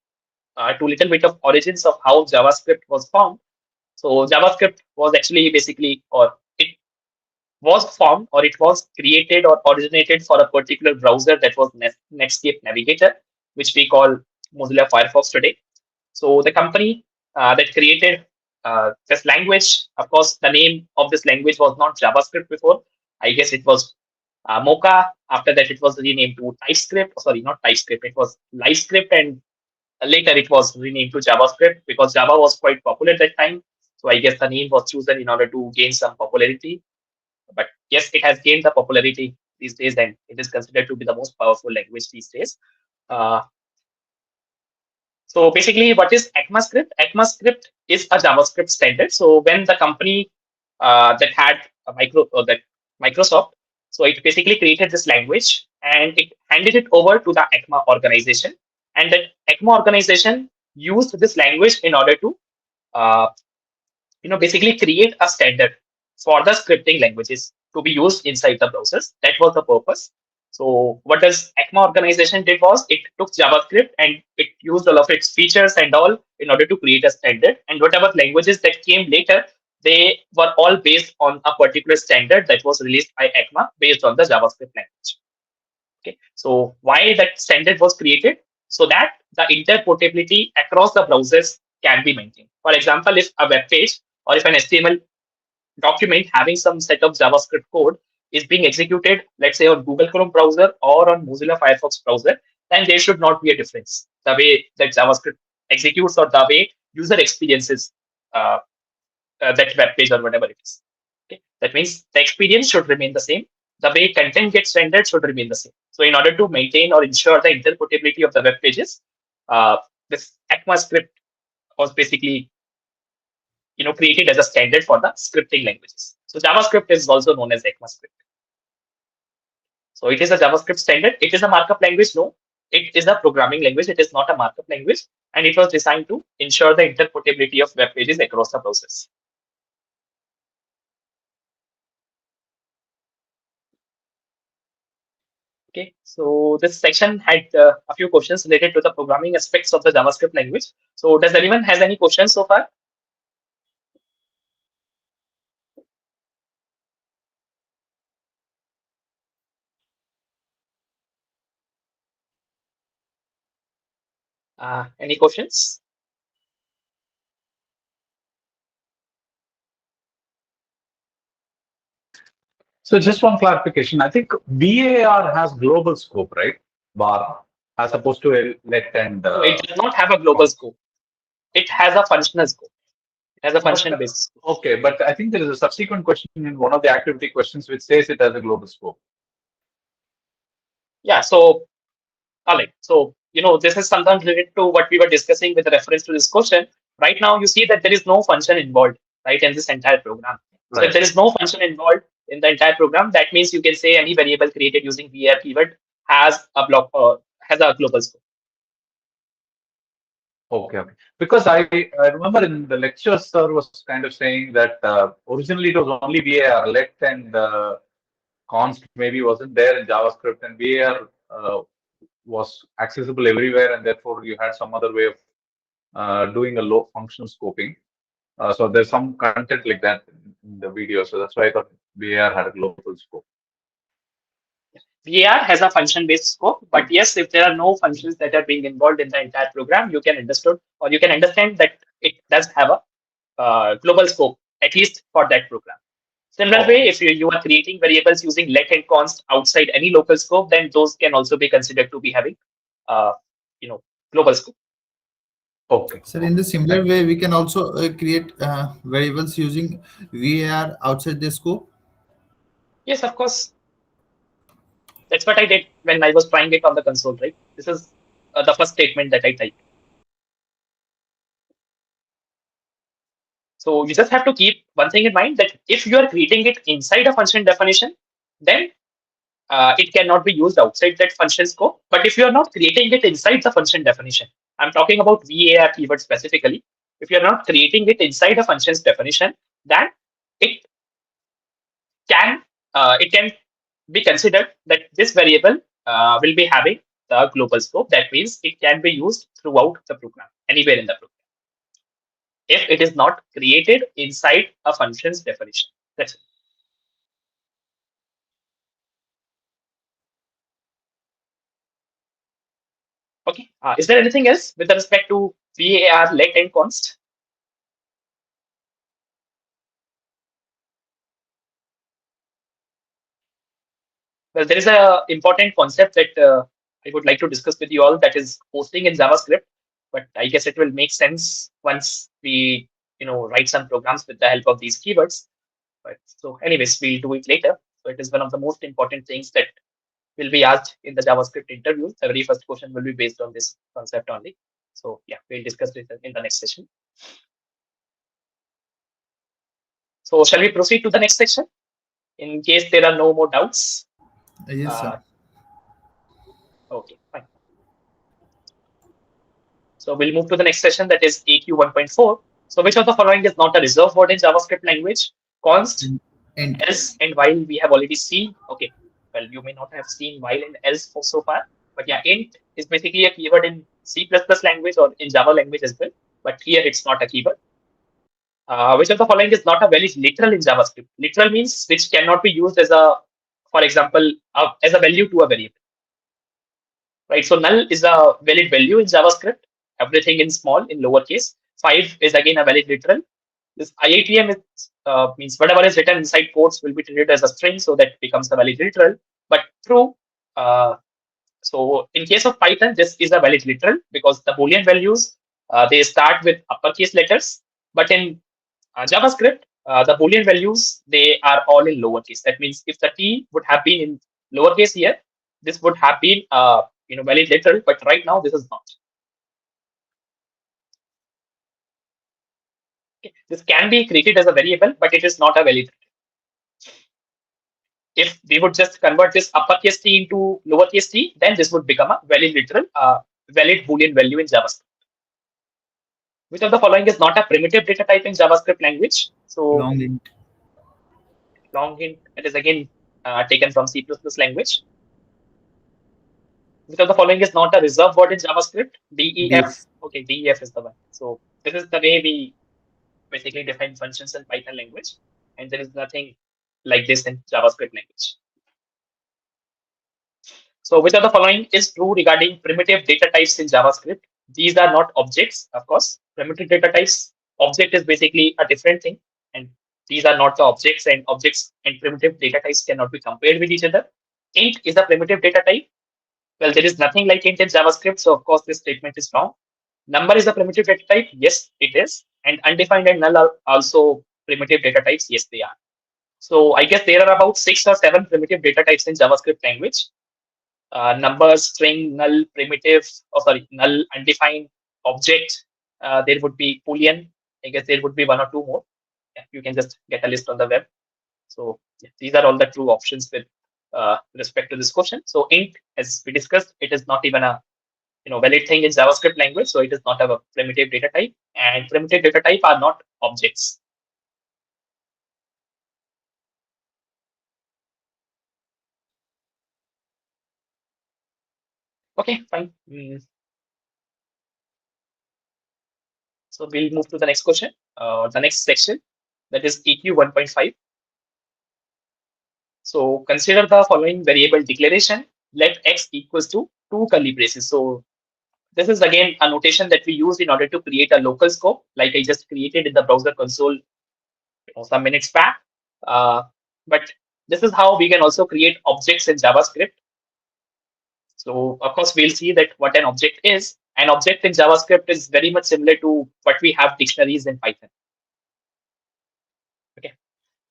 to a little bit of origins of how JavaScript was formed. So JavaScript was actually basically, or it was formed, or it was created or originated for a particular browser that was Netscape Navigator, which we call Mozilla Firefox today. So the company that created this language, of course, the name of this language was not JavaScript before. I guess it was Mocha. After that, it was renamed to TypeScript. Sorry, not TypeScript. It was LiveScript, and later it was renamed to JavaScript because Java was quite popular at that time. So I guess the name was chosen in order to gain some popularity. But yes, it has gained the popularity these days, and it is considered to be the most powerful language these days. So basically, what is ECMAScript? ECMAScript is a JavaScript standard. So when the company that had that Microsoft, so it basically created this language and it handed it over to the ECMA organization, and that ECMA organization used this language in order to basically create a standard for the scripting languages to be used inside the browsers. That was the purpose. So what does ECMA organization did was it took JavaScript and it used all of its features and all in order to create a standard. And whatever languages that came later, they were all based on a particular standard that was released by ECMA based on the JavaScript language. Okay, so why that standard was created? So that the interpretability across the browsers can be maintained. For example, if a web page or if an HTML document having some set of JavaScript code is being executed, let's say on Google Chrome browser or on Mozilla Firefox browser, then there should not be a difference. The way that JavaScript executes or the way user experiences that web page or whatever it is. Okay, that means the experience should remain the same. The way content gets rendered should remain the same. So in order to maintain or ensure the interpretability of the web pages, this ECMAScript was basically created as a standard for the scripting languages. So JavaScript is also known as ECMAScript. So it is a JavaScript standard. It is a markup language. No, it is a programming language. It is not a markup language, and it was designed to ensure the interpretability of web pages across the browsers. Okay, so this section had a few questions related to the programming aspects of the JavaScript language. So does anyone has any questions so far? Any questions? So just one clarification. I think VAR has global scope, right? Bar, as opposed to let and. No, it does not have a global scope. It has a functional scope. It has a function based. Okay, but I think there is a subsequent question in one of the activity questions which says it has a global scope. Yeah. So, Alec. So this is sometimes related to what we were discussing with reference to this question. Right now, you see that there is no function involved, right, in this entire program. So Right. if there is no function involved in the entire program, that means you can say any variable created using var keyword has a global scope. Okay. Because I remember in the lecture, sir was kind of saying that originally it was only VAR, let and const maybe wasn't there in JavaScript, and VAR was accessible everywhere, and therefore you had some other way of doing a low functional scoping. So there's some content like that in the video. So that's why I thought VAR had a global scope. var has a function-based scope, but yes, if there are no functions that are being involved in the entire program, you can understand that it does have a global scope, at least for that program. Similar way, if you are creating variables using let and const outside any local scope, then those can also be considered to be having, global scope. Okay. So in the similar way, we can also create variables using VAR outside the scope. Yes, of course. That's what I did when I was trying it on the console, right? This is the first statement that I typed. So you just have to keep one thing in mind, that if you are creating it inside a function definition, then it cannot be used outside that function scope. But if you are not creating it inside the function definition, I'm talking about VAR keyword specifically. If you're not creating it inside a function's definition, then it can be considered that this variable will be having the global scope. That means it can be used throughout the program, anywhere in the program, if it is not created inside a function's definition. That's it. Okay. Is there anything else with respect to VAR let and const? Well, there is a important concept that I would like to discuss with you all, that is hosting in JavaScript. But I guess it will make sense once we write some programs with the help of these keywords. But so, anyways, we'll do it later. So it is one of the most important things that will be asked in the JavaScript interview. The very first question will be based on this concept only. So yeah, we'll discuss it in the next session. So shall we proceed to the next section in case there are no more doubts? Yes, sir. Okay, fine. So we'll move to the next session, that is AQ 1.4. So which of the following is not a reserved word in JavaScript language? Const, else, and while we have already seen. Okay, well, you may not have seen while and else so far, but yeah, int is basically a keyword in C++ language or in Java language as well. But here it's not a keyword. Which of the following is not a valid literal in JavaScript? Literal means which cannot be used as a, for example, as a value to a variable. Right. So null is a valid value in JavaScript. Everything in small, in lowercase. 5 is again a valid literal. This IATM is, means whatever is written inside quotes will be treated as a string, so that becomes a valid literal. But true. So in case of Python, this is a valid literal because the Boolean values they start with uppercase letters. But in JavaScript, the Boolean values they are all in lowercase. That means if the T would have been in lowercase here, this would have been valid literal. But right now, this is not. Okay. This can be treated as a variable, but it is not a valid. If we would just convert this uppercase T into lowercase t, then this would become a valid literal, valid Boolean value in JavaScript. Which of the following is not a primitive data type in JavaScript language? So long int. Long int, it is again taken from C++ language. Which of the following is not a reserved word in JavaScript? DEF. Okay, DEF is the one. So this is the way we basically define functions in Python language, and there is nothing like this in JavaScript language. So which of the following is true regarding primitive data types in JavaScript? These are not objects, of course. Primitive data types, object is basically a different thing, and these are not the objects, and objects and primitive data types cannot be compared with each other. Int is a primitive data type. Well, there is nothing like int in JavaScript, so of course this statement is wrong. Number is a primitive data type. Yes, it is. And undefined and null are also primitive data types. Yes, they are. So I guess there are about 6 or 7 primitive data types in JavaScript language. Number, string, null, primitive, null, undefined, object. There would be Boolean. I guess there would be 1 or 2 more. Yeah, you can just get a list on the web. So yeah, these are all the true options with respect to this question. So int, as we discussed, it is not even a valid thing in JavaScript language. So it is not a primitive data type, and primitive data type are not objects. Okay, fine. So we'll move to the next question, the next section, that is EQ 1.5. So consider the following variable declaration. Let x equals to 2 curly braces. So this is again a notation that we use in order to create a local scope, like I just created in the browser console some minutes back. But this is how we can also create objects in JavaScript. So of course we'll see that what an object is. An object in JavaScript is very much similar to what we have dictionaries in Python. Okay,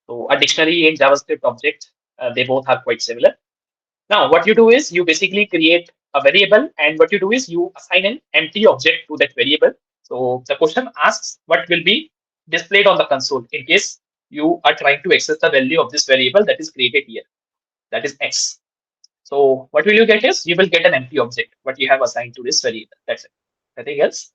so a dictionary and JavaScript object, they both are quite similar. Now, what you do is you basically create a variable, and what you do is you assign an empty object to that variable. So the question asks what will be displayed on the console in case you are trying to access the value of this variable that is created here, that is x. So what will you get is you will get an empty object, what you have assigned to this variable. That's it. Nothing else.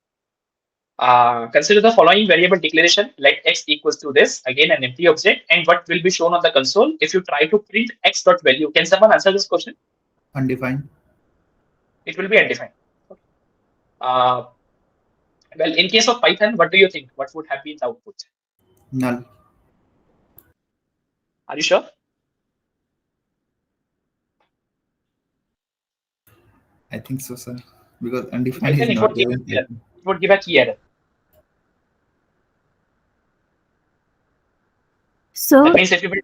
Consider the following variable declaration: let x equals to this, again an empty object, and what will be shown on the console if you try to print x dot value. Can someone answer this question? Undefined. It will be undefined. Okay. Well, in case of Python, what do you think? What would have been the output? Null. Are you sure? I think so, sir. Because undefined Python, is it not would give there a in key error. Python. It would give a key error. So, That means if you will,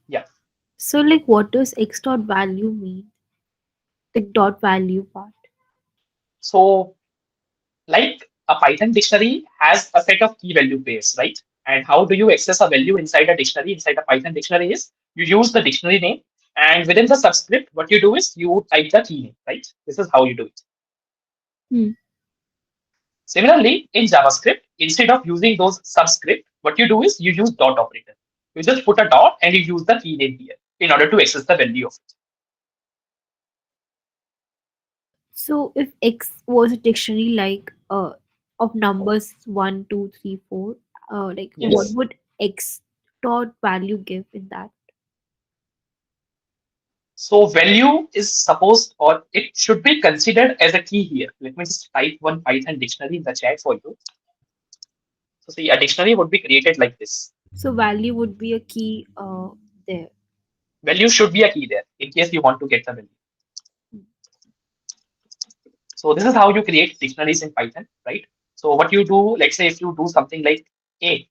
yeah. so like, what does x dot value mean? The dot value part. So, like a Python dictionary has a set of key value pairs, right? And how do you access a value inside a dictionary, inside a Python dictionary is you use the dictionary name, and within the subscript, what you do is you type the key name, right? This is how you do it. Hmm. Similarly, in JavaScript, instead of using those subscript, what you do is you use dot operator. You just put a dot and you use the key name here in order to access the value of it. So if x was a dictionary like of numbers 1, 2, 3, 4, like Yes. what would x dot value give in that? So value is supposed, or it should be considered as a key here. Let me just type one Python dictionary in the chat for you. So see, a dictionary would be created like this. So value would be a key there. Value should be a key there in case you want to get the value. So this is how you create dictionaries in Python, right? So what you do, let's say if you do something like A.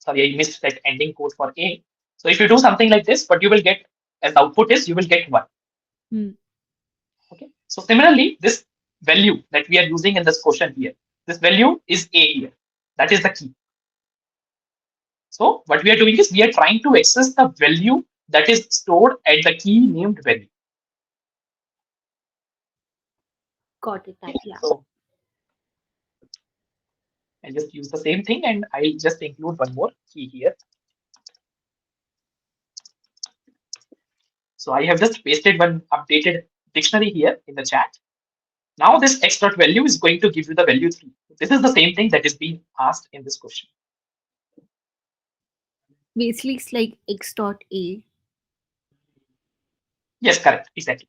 Sorry, I missed that ending code for A. So if you do something like this, what you will get as output is you will get 1. Hmm. Okay. So similarly, this value that we are using in this question here, this value is A here. That is the key. So what we are doing is we are trying to access the value that is stored at the key named value. Got it. That, yeah. So I'll just use the same thing and I'll just include one more key here. So I have just pasted one updated dictionary here in the chat. Now this x dot value is going to give you the value 3. This is the same thing that is being asked in this question. Basically, it's like x dot a. Yes, correct, exactly.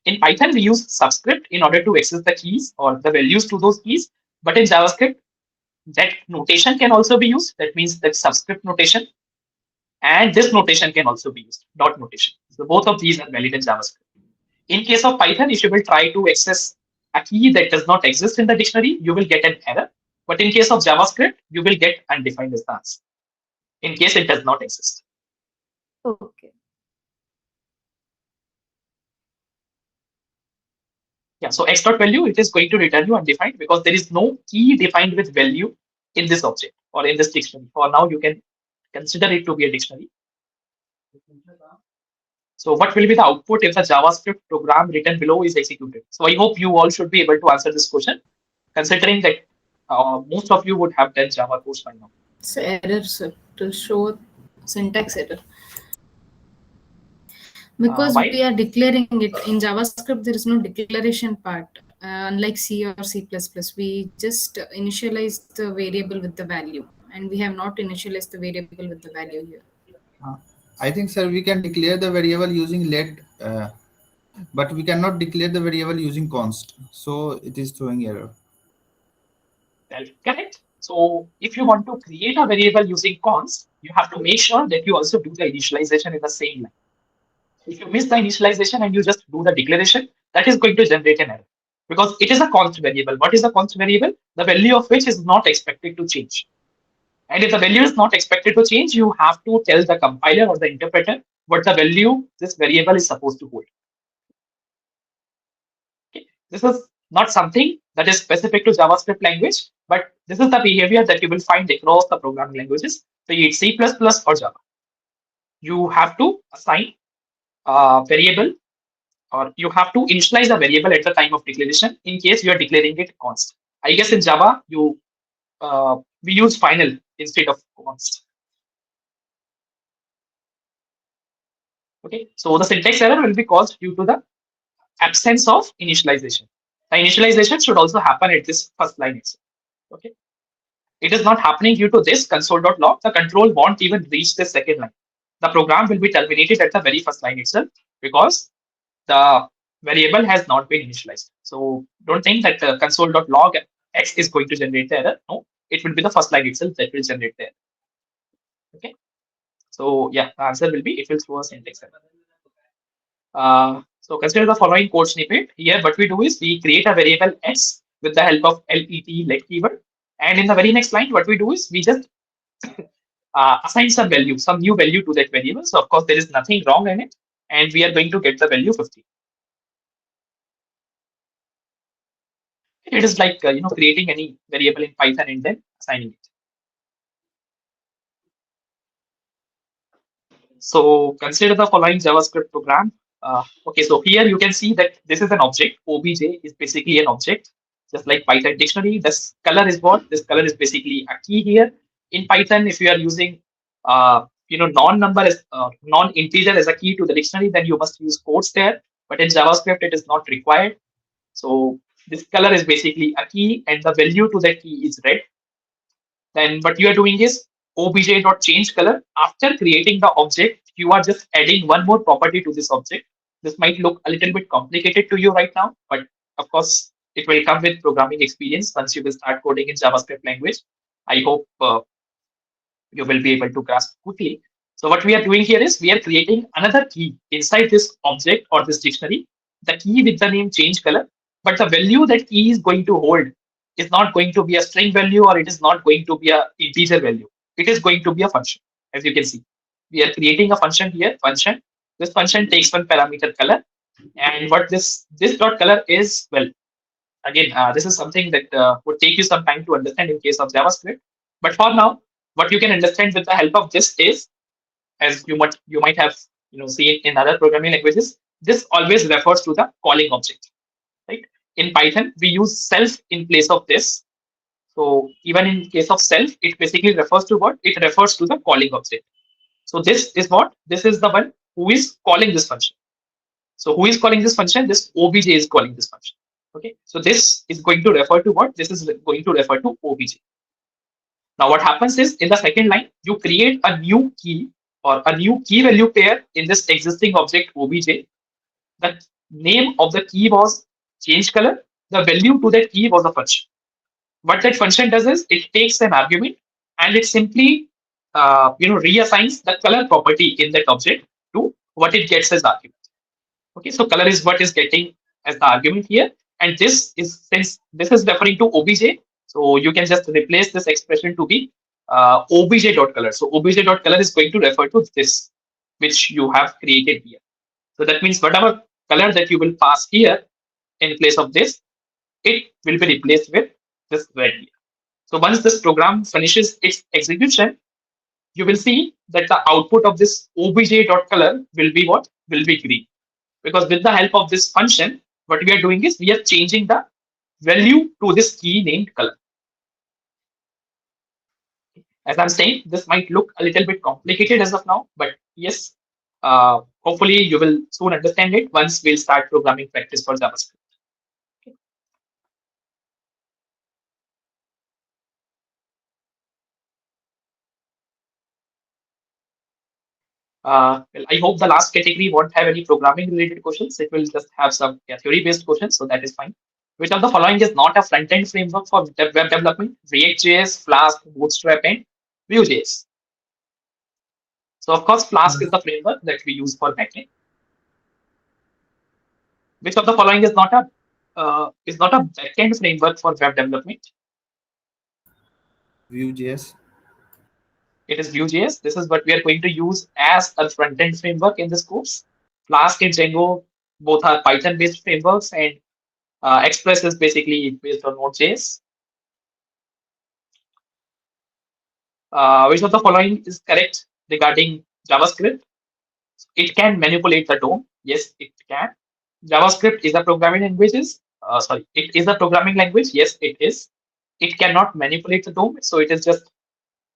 In Python, we use subscript in order to access the keys or the values to those keys. But in JavaScript, that notation can also be used. That means that subscript notation and this notation can also be used, dot notation. So both of these are valid in JavaScript. In case of Python, if you will try to access a key that does not exist in the dictionary, you will get an error. But in case of JavaScript, you will get undefined as the answer in case it does not exist. Okay. Yeah, so x dot value, it is going to return you undefined because there is no key defined with value in this object or in this dictionary. For now, you can consider it to be a dictionary. So what will be the output if the JavaScript program written below is executed? So I hope you all should be able to answer this question, considering that most of you would have done Java course by now. It's error, sir, to show syntax error. Because Why? we are declaring it in JavaScript, there is no declaration part. Unlike C or C++, we just initialize the variable with the value, and we have not initialized the variable with the value here. I think, sir, we can declare the variable using let, but we cannot declare the variable using const. So it is throwing error. Well, correct. So if you want to create a variable using const, you have to make sure that you also do the initialization in the same line. If you miss the initialization and you just do the declaration, that is going to generate an error because it is a const variable. What is a const variable? The value of which is not expected to change. And if the value is not expected to change, you have to tell the compiler or the interpreter what the value this variable is supposed to hold. Okay. This is not something that is specific to JavaScript language, but this is the behavior that you will find across the programming languages, be it C++ or Java. You have to assign a variable, or you have to initialize a variable at the time of declaration in case you are declaring it const. I guess in Java, we use final instead of const. Okay, so the syntax error will be caused due to the absence of initialization. The initialization should also happen at this first line itself. Okay, it is not happening due to this console.log. The control won't even reach the second line. The program will be terminated at the very first line itself because the variable has not been initialized. So don't think that console.log x is going to generate the error. No, it will be the first line itself that will generate the error. Okay, so yeah, the answer will be it will throw a syntax error. So consider the following code snippet. Here, what we do is we create a variable x with the help of let keyword. And in the very next line, what we do is we just assign some value, some new value to that variable. So of course, there is nothing wrong in it. And we are going to get the value 50. It is like, creating any variable in Python and then assigning it. So consider the following JavaScript program. Okay, so here you can see that this is an object. Obj is basically an object, just like Python dictionary. This color is what? This color is basically a key here. In Python, if you are using, non-number as non-integer as a key to the dictionary, then you must use quotes there. But in JavaScript, it is not required. So this color is basically a key, and the value to that key is red. Then what you are doing is obj.change color. After creating the object, you are just adding one more property to this object. This might look a little bit complicated to you right now, but of course, it will come with programming experience once you will start coding in JavaScript language. I hope you will be able to grasp quickly. So what we are doing here is we are creating another key inside this object or this dictionary, the key with the name change color, but the value that key is going to hold is not going to be a string value, or it is not going to be a integer value. It is going to be a function. As you can see, we are creating a function here, function. This function takes one parameter color, and what this dot color is, well, again, this is something that would take you some time to understand in case of JavaScript. But for now, what you can understand with the help of this is, as you might have seen in other programming languages, this always refers to the calling object, right? In Python, we use self in place of this. So even in case of self, it basically refers to what? It refers to the calling object. So this is what? This is the one who is calling this function. So who is calling this function? This obj is calling this function. Okay. So this is going to refer to what? This is going to refer to obj. Now what happens is in the second line, you create a new key or a new key value pair in this existing object obj. The name of the key was change color. The value to that key was a function. What that function does is it takes an argument and it simply reassigns the color property in that object to what it gets as argument. Okay, so color is what is getting as the argument here, and this is, since this is referring to obj, so you can just replace this expression to be obj.color. So obj.color is going to refer to this which you have created here. So that means whatever color that you will pass here in place of this, it will be replaced with this red here. So once this program finishes its execution, you will see that the output of this obj.color will be what? Will be green. Because with the help of this function, what we are doing is we are changing the value to this key named color. As I'm saying, this might look a little bit complicated as of now, but yes, hopefully you will soon understand it once we'll start programming practice for JavaScript. Well, I hope the last category won't have any programming related questions. It will just have some theory based questions, so that is fine. Which of the following is not a front end framework for web development? React.js, Flask, Bootstrap, and Vue.js. So of course, Flask is the framework that we use for backend. Which of the following is not a backend framework for web development? Vue.js. It is Vue.js. This is what we are going to use as a front-end framework in this course. Flask and Django both are Python-based frameworks, and Express is basically based on Node.js. Which of the following is correct regarding JavaScript? It can manipulate the DOM. Yes, it can. JavaScript is a programming language. It is a programming language. Yes, it is. It cannot manipulate the DOM. So it is just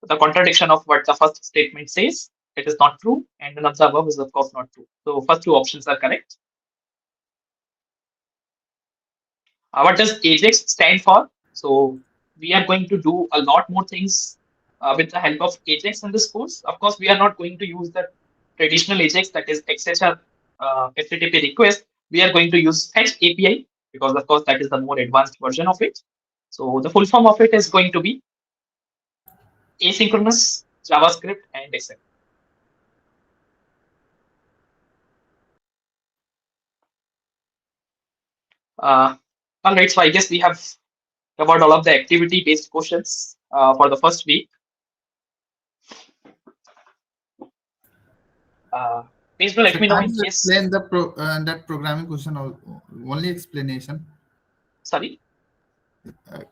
the contradiction of what the first statement says. It is not true, and none of the above is of course not true. So first two options are correct. What does Ajax stand for? So we are going to do a lot more things with the help of Ajax in this course. Of course, we are not going to use the traditional Ajax, that is XHR HTTP request. We are going to use Fetch API because of course that is the more advanced version of it. So the full form of it is going to be asynchronous JavaScript and etc. All right, so I guess we have covered all of the activity-based questions for the first week. Please do let me know in Can you case. explain that programming question only explanation? Sorry.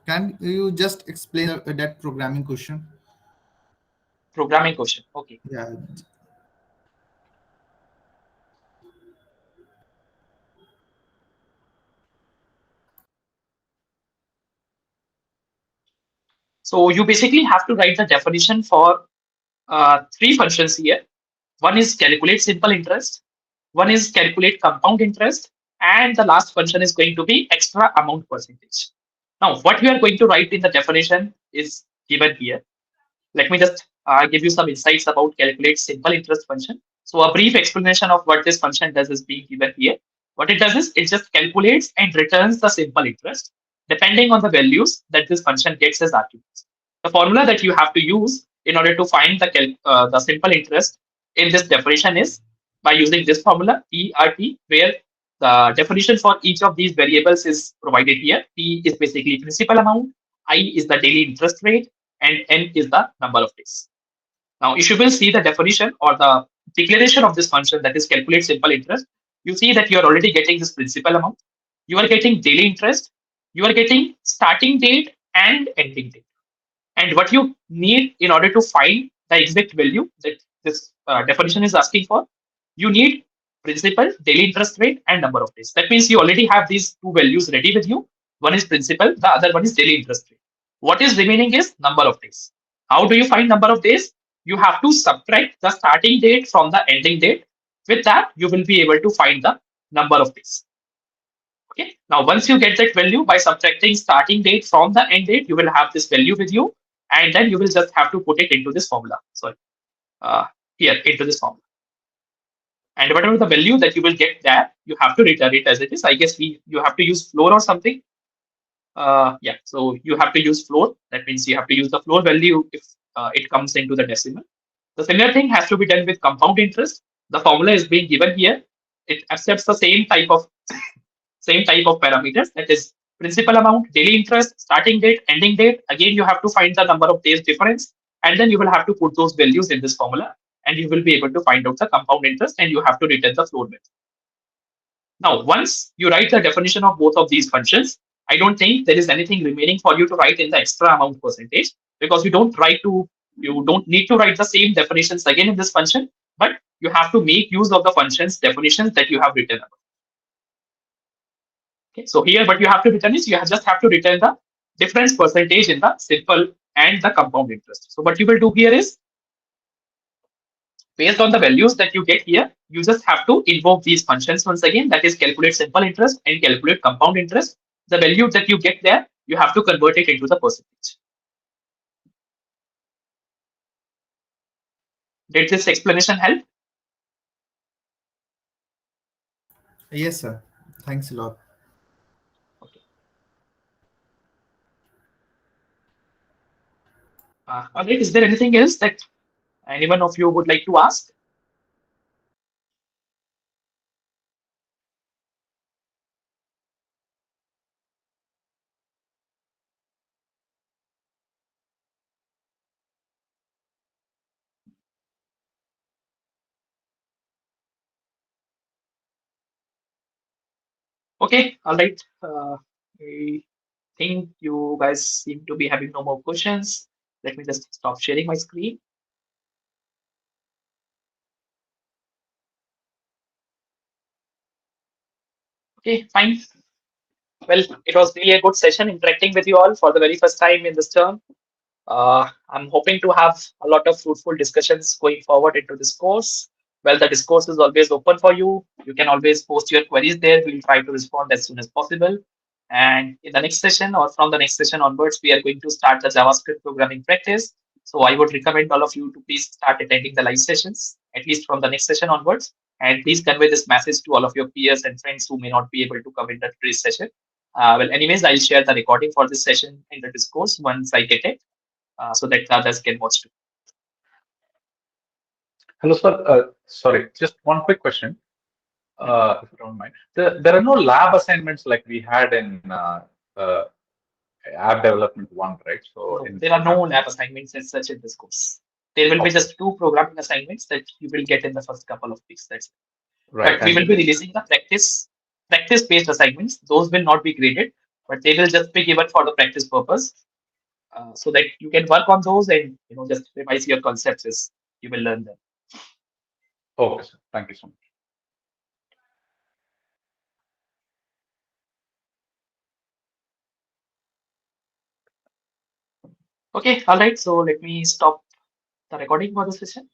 Can you just explain that programming question? Programming question. Okay. Yeah. So you basically have to write the definition for three functions here. One is calculate simple interest, one is calculate compound interest, and the last function is going to be extra amount percentage. Now, what we are going to write in the definition is given here. Let me just give you some insights about calculate simple interest function. So a brief explanation of what this function does is being given here. What it does is it just calculates and returns the simple interest depending on the values that this function gets as arguments. The formula that you have to use in order to find the simple interest in this definition is by using this formula PRT, where the definition for each of these variables is provided here. P is basically principal amount, I is the daily interest rate, and n is the number of days. Now, if you will see the definition or the declaration of this function, that is calculate simple interest, you see that you are already getting this principal amount, you are getting daily interest, you are getting starting date and ending date. And what you need in order to find the exact value that this definition is asking for, you need principal, daily interest rate, and number of days. That means you already have these two values ready with you. One is principal, the other one is daily interest rate. What is remaining is number of days. How do you find number of days? You have to subtract the starting date from the ending date. With that, you will be able to find the number of days. Okay. Now, once you get that value by subtracting starting date from the end date, you will have this value with you, and then you will just have to put it into this formula. Sorry, here into this formula. And whatever the value that you will get there, you have to return it as it is. I guess you have to use floor or something. Yeah, so you have to use floor. That means you have to use the floor value if it comes into the decimal. The similar thing has to be done with compound interest. The formula is being given here. It accepts the same type of parameters, that is principal amount, daily interest, starting date, ending date. Again, you have to find the number of days difference, and then you will have to put those values in this formula, and you will be able to find out the compound interest, and you have to return the floor value. Now, once you write the definition of both of these functions, I don't think there is anything remaining for you to write in the extra amount percentage, because you don't need to write the same definitions again in this function, but you have to make use of the functions definitions that you have written above. Okay, so here what you have to return is just have to return the difference percentage in the simple and the compound interest. So what you will do here is, based on the values that you get here, you just have to invoke these functions once again, that is calculate simple interest and calculate compound interest. The value that you get there, you have to convert it into the percentage. Did this explanation help? Yes, sir. Thanks a lot. Okay. All right. Is there anything else that anyone of you would like to ask? Okay, all right. I think you guys seem to be having no more questions. Let me just stop sharing my screen. Okay, fine. Well, it was really a good session interacting with you all for the very first time in this term. I'm hoping to have a lot of fruitful discussions going forward into this course. Well, the discourse is always open for you. You can always post your queries there. We'll try to respond as soon as possible. And in the next session or from the next session onwards, we are going to start the JavaScript programming practice. So I would recommend all of you to please start attending the live sessions, at least from the next session onwards. And please convey this message to all of your peers and friends who may not be able to come in today's session. Well, anyways, I'll share the recording for this session in the discourse once I get it, so that others can watch too. Hello, sir. Sorry, just one quick question, if you don't mind. There are no lab assignments like we had in uh, app development one, right? So No, in there are no lab assignments as such in this course. There will be just 2 programming assignments that you will get in the first couple of weeks. That's it. right. But we will be releasing the practice based assignments. Those will not be graded, but they will just be given for the practice purpose, so that you can work on those and just revise your concepts as you will learn them. Okay, sir. Thank you so much. Okay, all right. So let me stop the recording for this session.